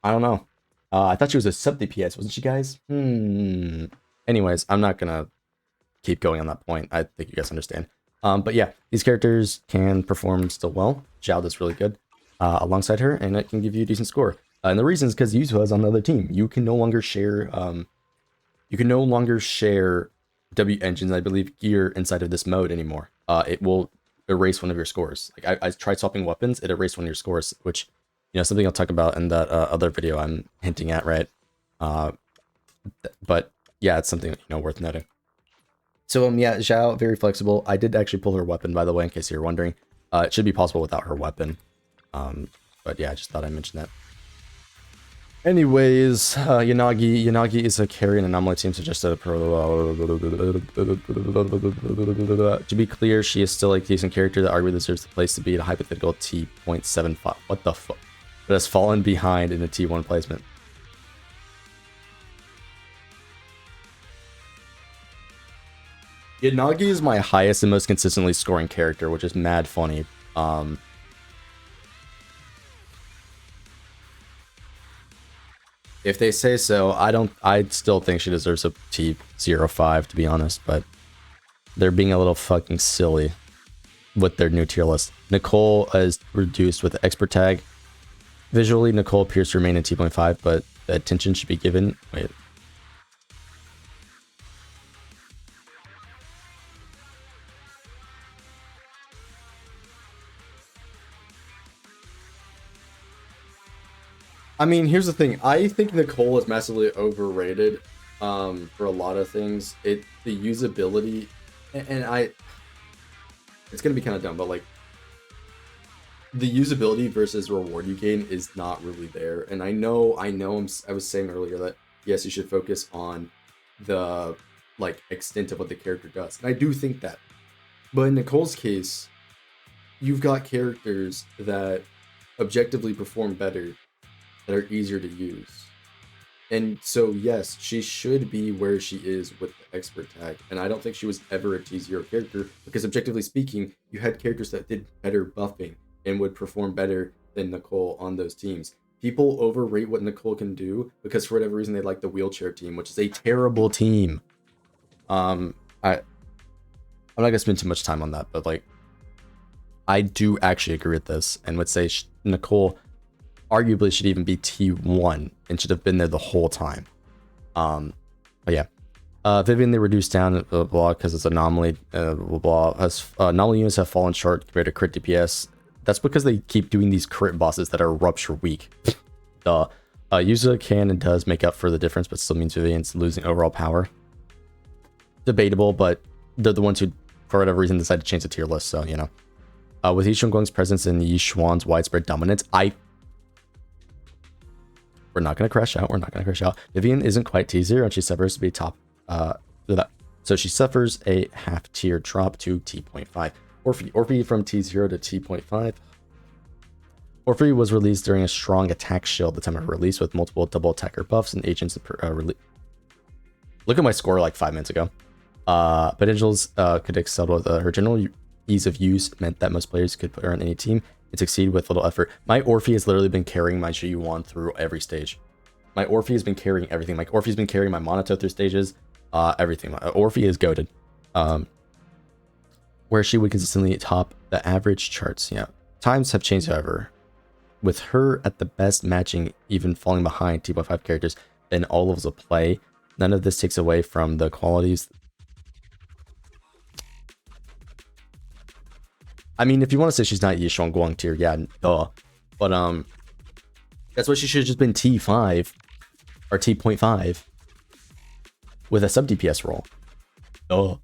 I don't know. I thought she was a sub DPS, wasn't she, guys? Anyways, I'm not gonna keep going on that point. I think you guys understand. But yeah, these characters can perform still well. Zhao does really good alongside her, and it can give you a decent score. And the reason is because Yuzua is on the other team. You can no longer share. You can no longer share W engines, I believe, gear inside of this mode anymore. It will erase one of your scores. Like I tried swapping weapons, it erased one of your scores, which, you know, something I'll talk about in that other video I'm hinting at, right? But yeah, it's something, you know, worth noting. So yeah, Zhao, very flexible. I did actually pull her weapon, by the way, in case you're wondering. It should be possible without her weapon. But yeah, I just thought I'd mention that. Anyways, Yanagi is a carry in anomaly team, so just a pro. To be clear, she is still a decent character that arguably deserves the place to be at a hypothetical T.75. What the fuck? But has fallen behind in the T1 placement. Yanagi is my highest and most consistently scoring character, which is mad funny. If they say so, I still think she deserves a T05, to be honest, but they're being a little fucking silly with their new tier list. Nicole is reduced with the expert tag. Visually, Nicole appears to remain in T.5, but the attention should be given. Wait. I mean, here's the thing. I think Nicole is massively overrated for a lot of things. The usability, and it's gonna be kind of dumb, but like the usability versus reward you gain is not really there. And I know. I was saying earlier that yes, you should focus on the like extent of what the character does, and I do think that. But in Nicole's case, you've got characters that objectively perform better, that are easier to use. And so, yes, she should be where she is with the expert tag. And I don't think she was ever a T0 character because, objectively speaking, you had characters that did better buffing and would perform better than Nicole on those teams. People overrate what Nicole can do because, for whatever reason, they like the wheelchair team, which is a terrible team. I'm not gonna spend too much time on that, but like, I do actually agree with this and would say Nicole arguably should even be T1 and should have been there the whole time. But yeah. Vivian, they reduced down blah because it's anomaly. Anomaly units have fallen short compared to crit DPS. That's because they keep doing these crit bosses that are rupture weak. Duh. Yuza can and does make up for the difference, but still means Vivian's losing overall power. Debatable, but they're the ones who, for whatever reason, decided to change the tier list, so, you know. With Yi Guang's presence and Yi Xuan's widespread dominance, we're not going to crash out. We're not going to crash out. Vivian isn't quite T0, and she suffers to be top. So she suffers a half tier drop to T.5. Orphe from T0 to T.5. Orphe was released during a strong attack shield at the time of release with multiple double attacker buffs and agents. Look at my score like 5 minutes ago. Potentials could excel with her general ease of use meant that most players could put her on any team and succeed with little effort. My Orphe has literally been carrying my G1 through every stage. My Orphe has been carrying everything. My Orphe's been carrying my Monato through stages. Everything. My Orphe is goated. Where she would consistently top the average charts. Yeah. Times have changed, however. With her at the best matching, even falling behind T.5 characters in all levels of play, none of this takes away from the qualities. I mean, if you want to say she's not Yishuang Guang tier, yeah, duh. But that's why she should have just been T5 or T.5 with a sub DPS role. Duh.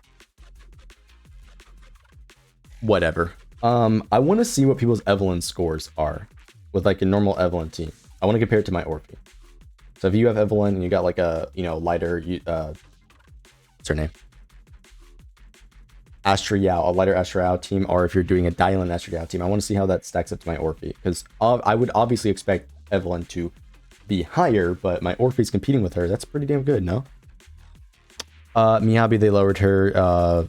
Whatever. I want to see what people's Evelyn scores are with like a normal Evelyn team. I want to compare it to my Orphe. So if you have Evelyn and you got like a, you know, lighter, what's her name? Astra Yao, a lighter Astra Yao team, or if you're doing a Dylan Astra Yao team, I want to see how that stacks up to my Orphe, because I would obviously expect Evelyn to be higher, but my Orphe's competing with her. That's pretty damn good, no? Miyabi, they lowered her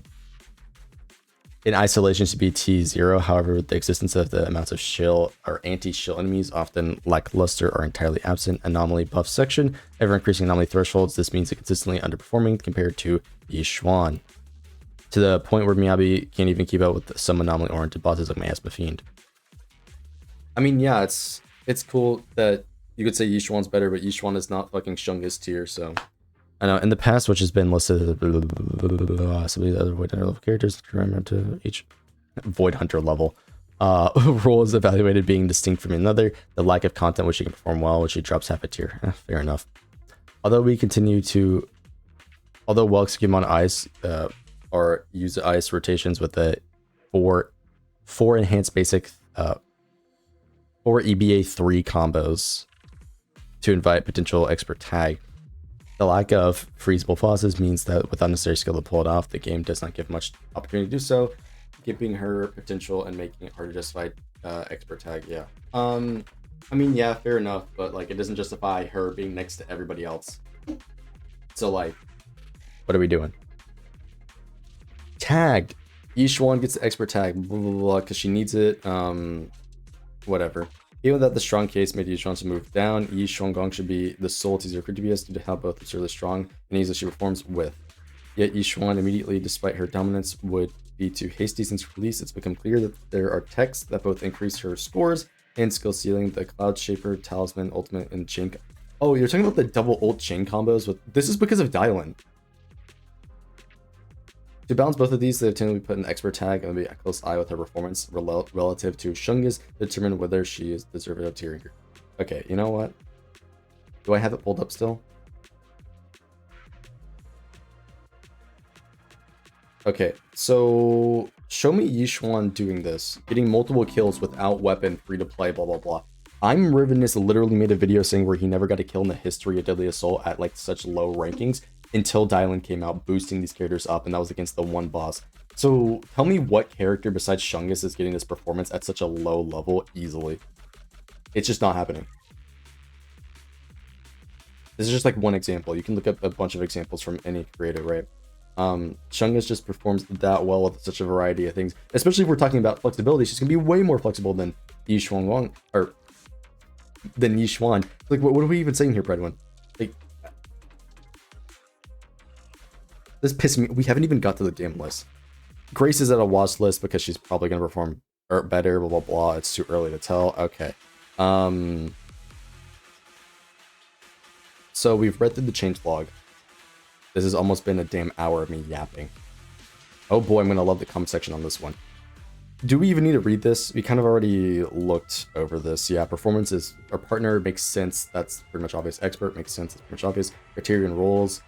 in isolation to be T0. However, with the existence of the amounts of shield or anti-shield enemies often lackluster or entirely absent anomaly buff section, ever increasing anomaly thresholds, this means it consistently underperforming compared to Yishuan, to the point where Miyabi can't even keep up with some anomaly-oriented bosses like my Espa Fiend. I mean, yeah, it's cool that you could say Yishuan's better, but Yishuan is not fucking Shunga's tier, so... I know, in the past, which has been listed some of the other Void Hunter level characters, to each Void Hunter level role is evaluated being distinct from another, the lack of content which she can perform well, which she drops half a tier. Fair enough. Although well execute on ice, or use ice rotations with the four enhanced basic 4 EBA 3 combos to invite potential expert tag. The lack of freezable bosses means that without necessary skill to pull it off, the game does not give much opportunity to do so, keeping her potential and making it hard to justify expert tag. Yeah. I mean, yeah, fair enough, but like it doesn't justify her being next to everybody else. So like, what are we doing? Tagged. Yishuan gets the expert tag, blah blah blah, because she needs it. Whatever. Even that the strong case made Yishuan to move down, Yishuan Gong should be the sole T0 DPS due to how both absurdly strong and easily she performs with. Yet Yishuan immediately, despite her dominance, would be too hasty since release. It's become clear that there are techs that both increase her scores and skill ceiling, the Cloud Shaper, Talisman, Ultimate, and Chain. Oh, you're talking about the double ult chain combos with this is because of Dylan. To balance both of these, they've tended to put an expert tag and be a close eye with her performance relative to Shunga's to determine whether she is deserving of tiering. Okay, you know what? Do I have it pulled up still? Okay, so show me Yishuan doing this, getting multiple kills without weapon, free to play, blah blah blah. I'm Rivenus literally made a video saying where he never got a kill in the history of Deadly Assault at like such low rankings, until Dylan came out boosting these characters up, and that was against the one boss. So tell me what character besides Shungus is getting this performance at such a low level easily. It's just not happening. This is just like one example. You can look up a bunch of examples from any creator, right? Shungus just performs that well with such a variety of things, especially if we're talking about flexibility. She's gonna be way more flexible than Yishuan Wang, or than Yishuan. Like, what are we even saying here, Prydwen? Like, this pisses me. We haven't even got to the damn list. Grace is at a watch list because she's probably going to perform better, blah, blah, blah. It's too early to tell. Okay. So we've read through the change log. This has almost been a damn hour of me yapping. Oh boy, I'm going to love the comment section on this one. Do we even need to read this? We kind of already looked over this. Yeah, performance is our partner makes sense. That's pretty much obvious. Expert makes sense. That's pretty much obvious. Criterion roles.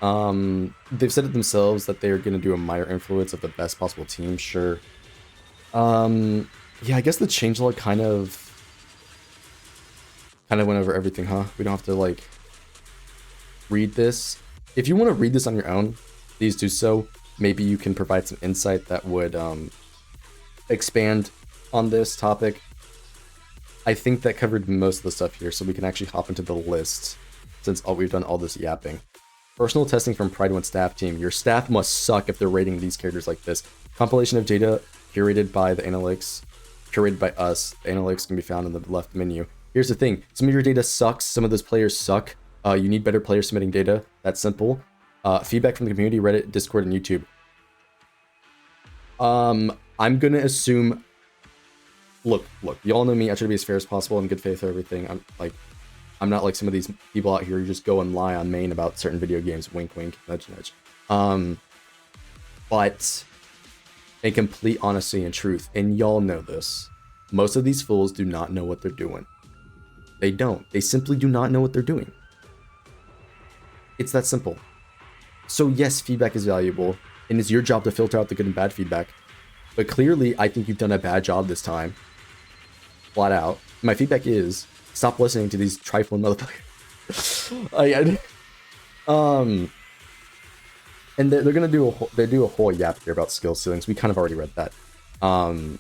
They've said it themselves that they're going to do a minor influence of the best possible team. Sure. Yeah, I guess the changelog kind of went over everything, huh? We don't have to like read this. If you want to read this on your own, please do so. Maybe you can provide some insight that would expand on this topic. I think that covered most of the stuff here, so we can actually hop into the list since we've done all this yapping. Personal testing from Prydwens staff team. Your staff must suck if they're rating these characters like this. Compilation of data curated by the analytics, curated by us. The analytics can be found in the left menu. Here's the thing. Some of your data sucks. Some of those players suck. You need better players submitting data. That's simple. Feedback from the community, Reddit, Discord, and YouTube. I'm gonna assume... Look, y'all know me. I try to be as fair as possible and good faith for everything. I'm not like some of these people out here who just go and lie on main about certain video games. Wink, wink, nudge, nudge. But in complete honesty and truth, and y'all know this, most of these fools do not know what they're doing. They don't. They simply do not know what they're doing. It's that simple. So yes, feedback is valuable, and it's your job to filter out the good and bad feedback. But clearly, I think you've done a bad job this time. Flat out. My feedback is, stop listening to these trifling motherfuckers. And they're gonna do a whole yap here about skill ceilings. We kind of already read that. Our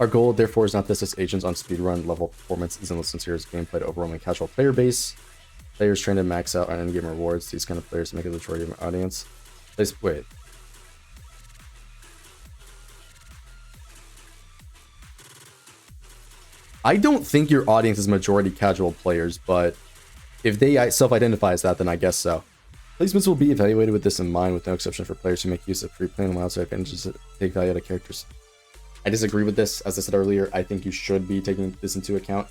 goal, therefore, is not this as agents on speedrun level performance, isn't listen to serious gameplay to overwhelming casual player base. Players trained to max out on endgame rewards. These kind of players make a majority of our audience. Wait. I don't think your audience is majority casual players, but if they self-identify as that, then I guess so. Placements will be evaluated with this in mind, with no exception for players who make use of free play and wild side advantages to take value out of characters. I disagree with this. As I said earlier, I think you should be taking this into account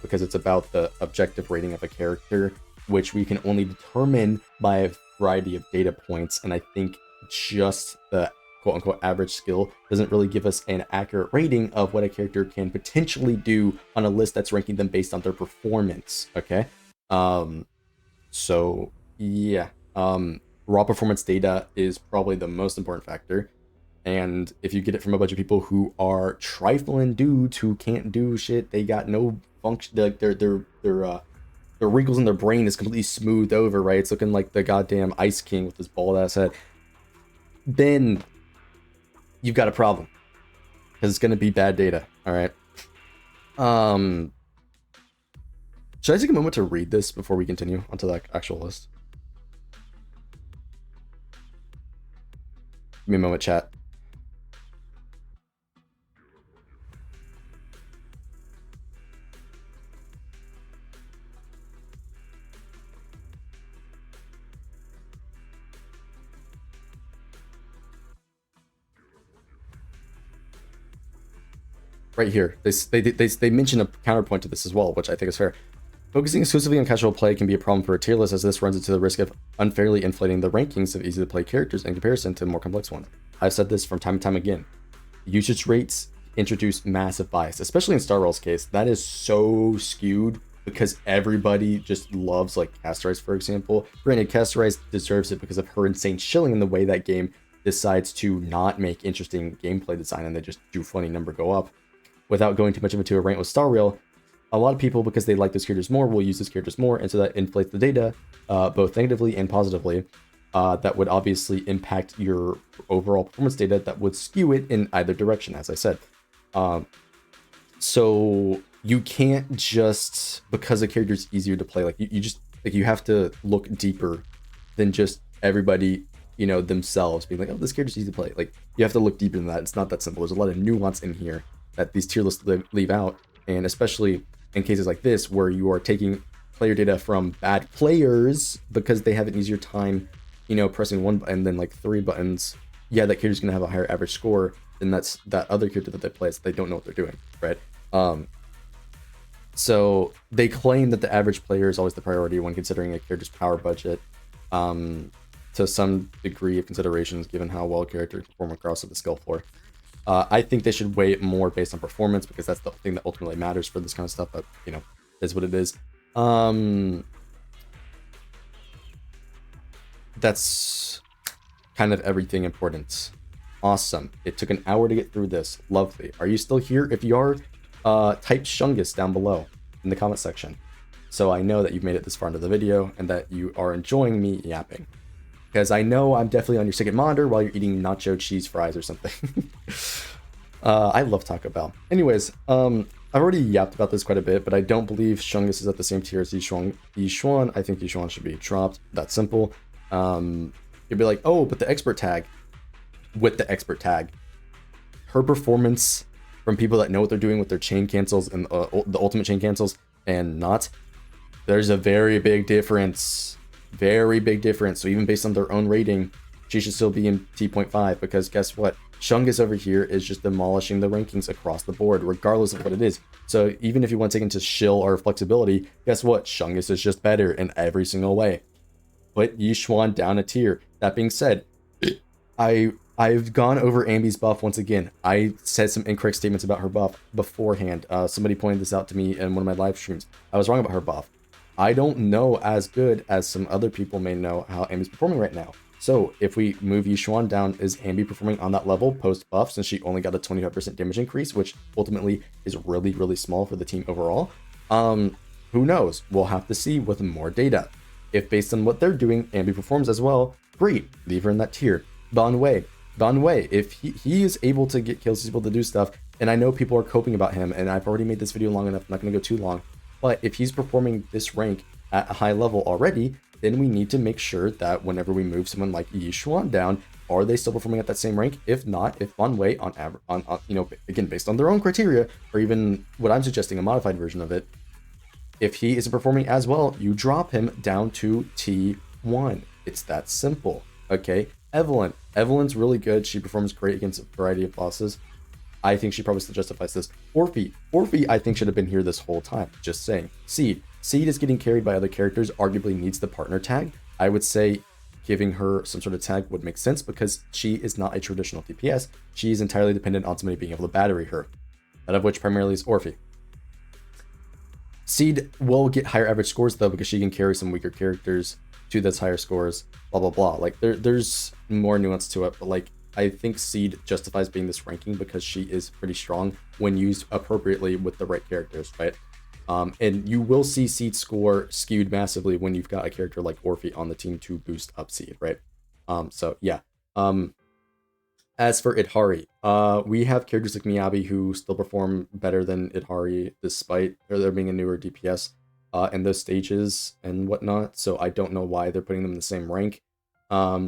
because it's about the objective rating of a character, which we can only determine by a variety of data points. And I think just the quote-unquote average skill doesn't really give us an accurate rating of what a character can potentially do on a list that's ranking them based on their performance. Okay, so yeah, raw performance data is probably the most important factor, and if you get it from a bunch of people who are trifling dudes who can't do shit, they got no function, like their wrinkles in their brain is completely smoothed over, right? It's looking like the goddamn Ice King with his bald ass head. Then you've got a problem, because it's going to be bad data. All right. Should I take a moment to read this before we continue onto the actual list? Give me a moment, chat. Right here, they mention a counterpoint to this as well, which I think is fair. Focusing exclusively on casual play can be a problem for a tier list, as this runs into the risk of unfairly inflating the rankings of easy to play characters in comparison to more complex ones. I've said this from time to time again. Usage rates introduce massive bias, especially in Star Rail's case. That is so skewed because everybody just loves, like, Castorise, for example. Granted, Castorise deserves it because of her insane shilling in the way that game decides to not make interesting gameplay design and they just do funny number go up. Without going too much into a rant with Star Rail, a lot of people, because they like those characters more, will use those characters more, and so that inflates the data, both negatively and positively. That would obviously impact your overall performance data, that would skew it in either direction, as I said. So you can't just, because a character is easier to play, like you have to look deeper than just everybody, you know, themselves being like, oh, this character's easy to play. Like, you have to look deeper than that. It's not that simple. There's a lot of nuance in here that these tier lists leave out, and especially in cases like this where you are taking player data from bad players because they have an easier time, you know, pressing one button than like 3 buttons. Yeah, that character's gonna have a higher average score than that other character that they play, so they don't know what they're doing, right? So they claim that the average player is always the priority when considering a character's power budget, to some degree of considerations given how well a character can perform across the skill floor. I think they should weigh it more based on performance, because that's the thing that ultimately matters for this kind of stuff, but, you know, is what it is. That's kind of everything important. Awesome. It took an hour to get through this. Lovely. Are you still here? If you are, type Shungus down below in the comment section, so I know that you've made it this far into the video and that you are enjoying me yapping. Because I know I'm definitely on your second monitor while you're eating nacho cheese fries or something. I love Taco Bell. Anyways, I've already yapped about this quite a bit, but I don't believe Shungus is at the same tier as Yishuan. I think Yishuan should be dropped. That's simple. You'd be like, oh, but the expert tag. With the expert tag, her performance from people that know what they're doing with their chain cancels and the ultimate chain cancels and not, there's a very big difference. Very big difference. So even based on their own rating, she should still be in T.5 because guess what? Shungus over here is just demolishing the rankings across the board, regardless of what it is. So even if you want to take into shill or flexibility, guess what? Shungus is just better in every single way. Put Yishuan down a tier. That being said, I've gone over Ambi's buff once again. I said some incorrect statements about her buff beforehand. Somebody pointed this out to me in one of my live streams. I was wrong about her buff. I don't know as good as some other people may know how Ambi's performing right now. So if we move Yishuan down, is Ambi performing on that level post buff since she only got a 25% damage increase, which ultimately is really, really small for the team overall? Who knows? We'll have to see with more data. If based on what they're doing, Ambi performs as well, great. Leave her in that tier. Ban Wei, if he is able to get kills, he's able to do stuff, and I know people are coping about him, and I've already made this video long enough, I'm not going to go too long, but if he's performing this rank at a high level already, then we need to make sure that whenever we move someone like Yishuan down, are they still performing at that same rank? If not, if Ban Wei on average, you know, again, based on their own criteria, or even what I'm suggesting, a modified version of it, if he isn't performing as well, you drop him down to T1. It's that simple, okay? Evelyn's really good. She performs great against a variety of bosses. I think she probably still justifies this. Orphe, I think should have been here this whole time. Just saying. Seed is getting carried by other characters, arguably needs the partner tag. I would say giving her some sort of tag would make sense because she is not a traditional DPS. She is entirely dependent on somebody being able to battery her, out of which primarily is Orphe. Seed will get higher average scores though because she can carry some weaker characters to those higher scores, blah blah blah. Like there's more nuance to it, but like I think Seed justifies being this ranking because she is pretty strong when used appropriately with the right characters, right? And you will see Seed score skewed massively when you've got a character like Orphe on the team to boost up Seed, right? So yeah. As for Idhari, we have characters like Miyabi who still perform better than Idhari despite there being a newer DPS in those stages and whatnot. So I don't know why they're putting them in the same rank.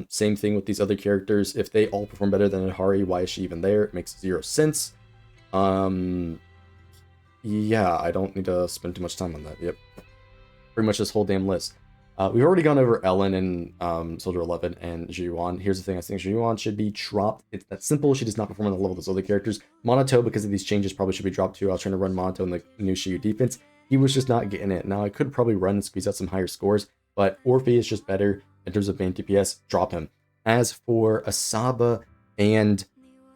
Same thing with these other characters. If they all perform better than Idhari, why is she even there? It makes zero sense. Yeah, I don't need to spend too much time on that. Yep. Pretty much this whole damn list. We've already gone over Ellen and Soldier 11 and Zhiyuan. Here's the thing, I think Zhiyuan should be dropped. It's that simple. She does not perform on the level of those other characters. Monato, because of these changes, probably should be dropped too. I was trying to run Monato in the new Shiyu defense. He was just not getting it. Now, I could probably run and squeeze out some higher scores, but Orphe is just better in terms of main DPS. Drop him. As for Asaba and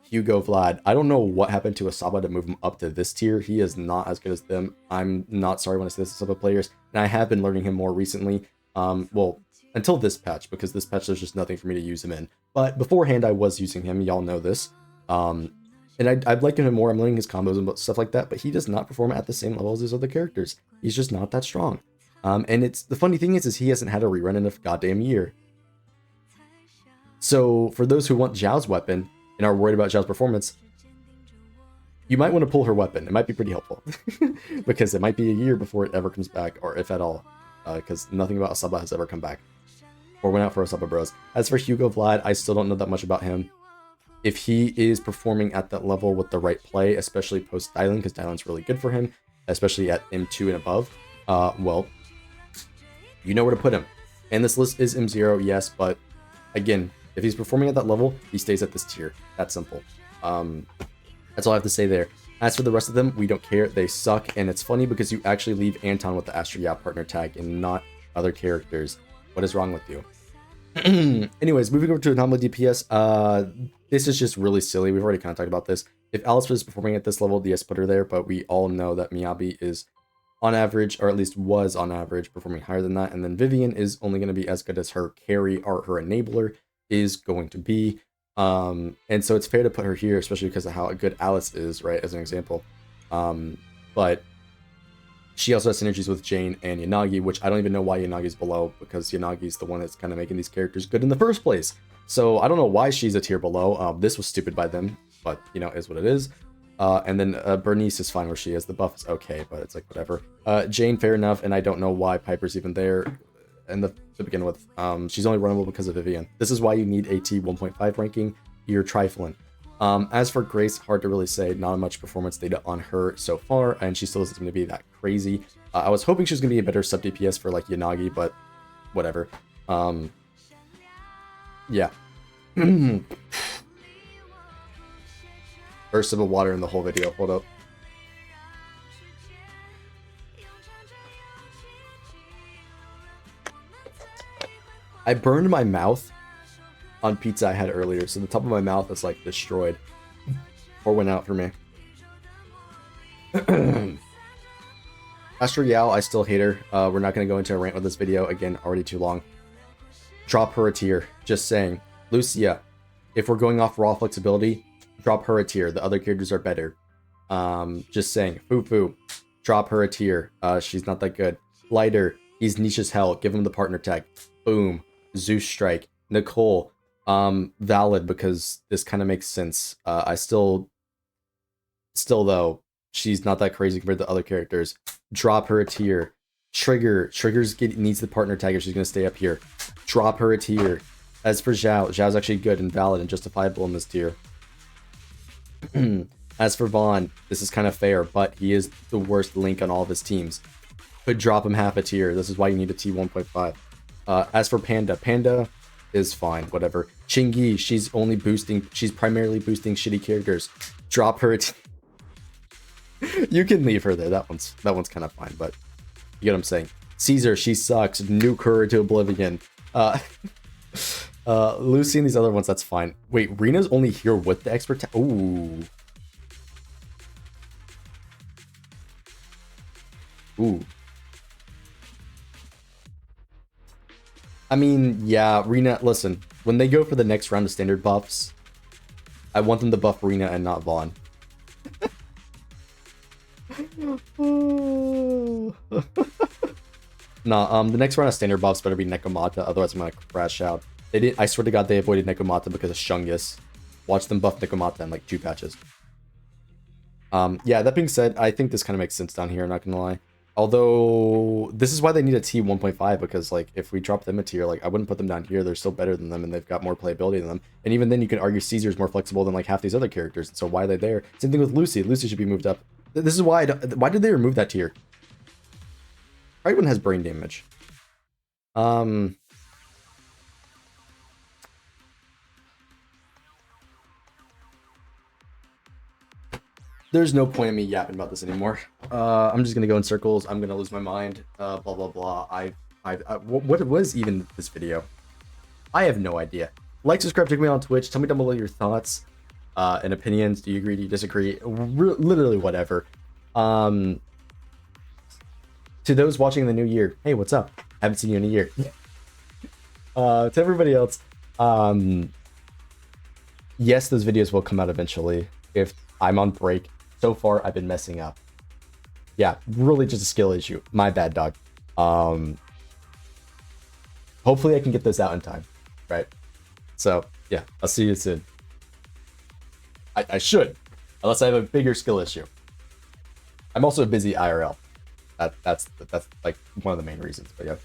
Hugo Vlad, I don't know what happened to Asaba to move him up to this tier. He is not as good as them. I'm not sorry when I say this to Asaba players, and I have been learning him more recently. Well, until this patch, because this patch there's just nothing for me to use him in. But beforehand, I was using him. Y'all know this. And I'd like him more. I'm learning his combos and stuff like that, but he does not perform at the same level as his other characters. He's just not that strong. And it's the funny thing is he hasn't had a rerun in a goddamn year. So for those who want Zhao's weapon and are worried about Zhao's performance, you might want to pull her weapon. It might be pretty helpful because it might be a year before it ever comes back, or if at all. Because nothing about Asaba has ever come back or went out for Asaba bros. As for Hugo Vlad, I still don't know that much about him. If he is performing at that level with the right play, especially post Dylan, because Dylan's really good for him, especially at M2 and above, well, you know where to put him. And this list is M0, yes, but again, if he's performing at that level, he stays at this tier. That's simple. That's all I have to say there. As for the rest of them, we don't care. They suck, and it's funny because you actually leave Anton with the Astro Yap partner tag and not other characters. What is wrong with you? Anyways, moving over to Anomaly DPS, this is just really silly. We've already kind of talked about this. If Alice was performing at this level, yes, put her there, but we all know that Miyabi is on average, or at least was on average, performing higher than that, and then Vivian is only going to be as good as her carry or her enabler is going to be. And so it's fair to put her here, especially because of how good Alice is, right, as an example. But she also has synergies with Jane and Yanagi, which I don't even know why Yanagi's below, because Yanagi's the one that's kind of making these characters good in the first place. So I don't know why she's a tier below. This was stupid by them, but, you know, is what it is. And then Bernice is fine where she is. The buff is okay, but it's like whatever. Jane, fair enough, and I don't know why Piper's even there to begin with. She's only runnable because of Vivian. This is why you need AT 1.5 ranking. You're trifling. As for Grace, hard to really say. Not much performance data on her so far, and she still doesn't seem to be that crazy. I was hoping she was going to be a better sub DPS for like Yanagi, but whatever. Yeah. First sip of water in the whole video. Hold up. I burned my mouth on pizza I had earlier, so the top of my mouth is like destroyed. Or went out for me. As for Yao, I still hate her. We're not going to go into a rant with this video. Again, already too long. Drop her a tier. Just saying. Lucia, if we're going off raw flexibility, drop her a tier. The other characters are better. Just saying. Fufu, drop her a tier. She's not that good. Lighter, he's niche as hell. Give him the partner tag. Boom. Zeus Strike. Nicole, valid because this kind of makes sense. I still though, she's not that crazy compared to other characters. Drop her a tier. Triggers needs the partner tag if she's gonna stay up here. Drop her a tier. As for Zhao, Zhao's actually good and valid and justifiable in this tier. As for Vaughn, this is kind of fair, but he is the worst link on all of his teams. Could drop him half a tier. This is why you need a T 1.5. As for Panda is fine, whatever. Chingy, she's primarily boosting shitty characters. Drop her. You can leave her there. That one's kind of fine, but you get what I'm saying. Caesar, she sucks. Nuke her to oblivion. Lucy and these other ones, that's fine. Wait, Rena's only here with the expert. Ooh. I mean, yeah, Rena, listen, when they go for the next round of standard buffs, I want them to buff Rena and not Vaughn. Nah, the next round of standard buffs better be Nekomata, otherwise I'm gonna crash out. I swear to God, they avoided Nekomata because of Shungus. Watch them buff Nekomata in like 2 patches. Yeah, that being said, I think this kind of makes sense down here, I'm not gonna lie. Although, this is why they need a T 1.5, because, like, if we drop them a tier, like, I wouldn't put them down here. They're still better than them, and they've got more playability than them. And even then, you can argue Caesar's more flexible than, like, half these other characters. So why are they there? Same thing with Lucy. Lucy should be moved up. This is why why did they remove that tier? Prydwen has brain damage. There's no point in me yapping about this anymore. I'm just gonna go in circles. I'm gonna lose my mind. Blah blah blah. What was even this video? I have no idea. Like, subscribe, check me out on Twitch. Tell me down below your thoughts and opinions. Do you agree? Do you disagree? Literally whatever. To those watching in the new year, hey, what's up? Haven't seen you in a year. To everybody else, yes, those videos will come out eventually if I'm on break. So far, I've been messing up. Yeah, really just a skill issue. My bad, dog. Hopefully I can get this out in time, right? So, yeah, I'll see you soon. I should, unless I have a bigger skill issue. I'm also busy IRL. That's like one of the main reasons, but yeah.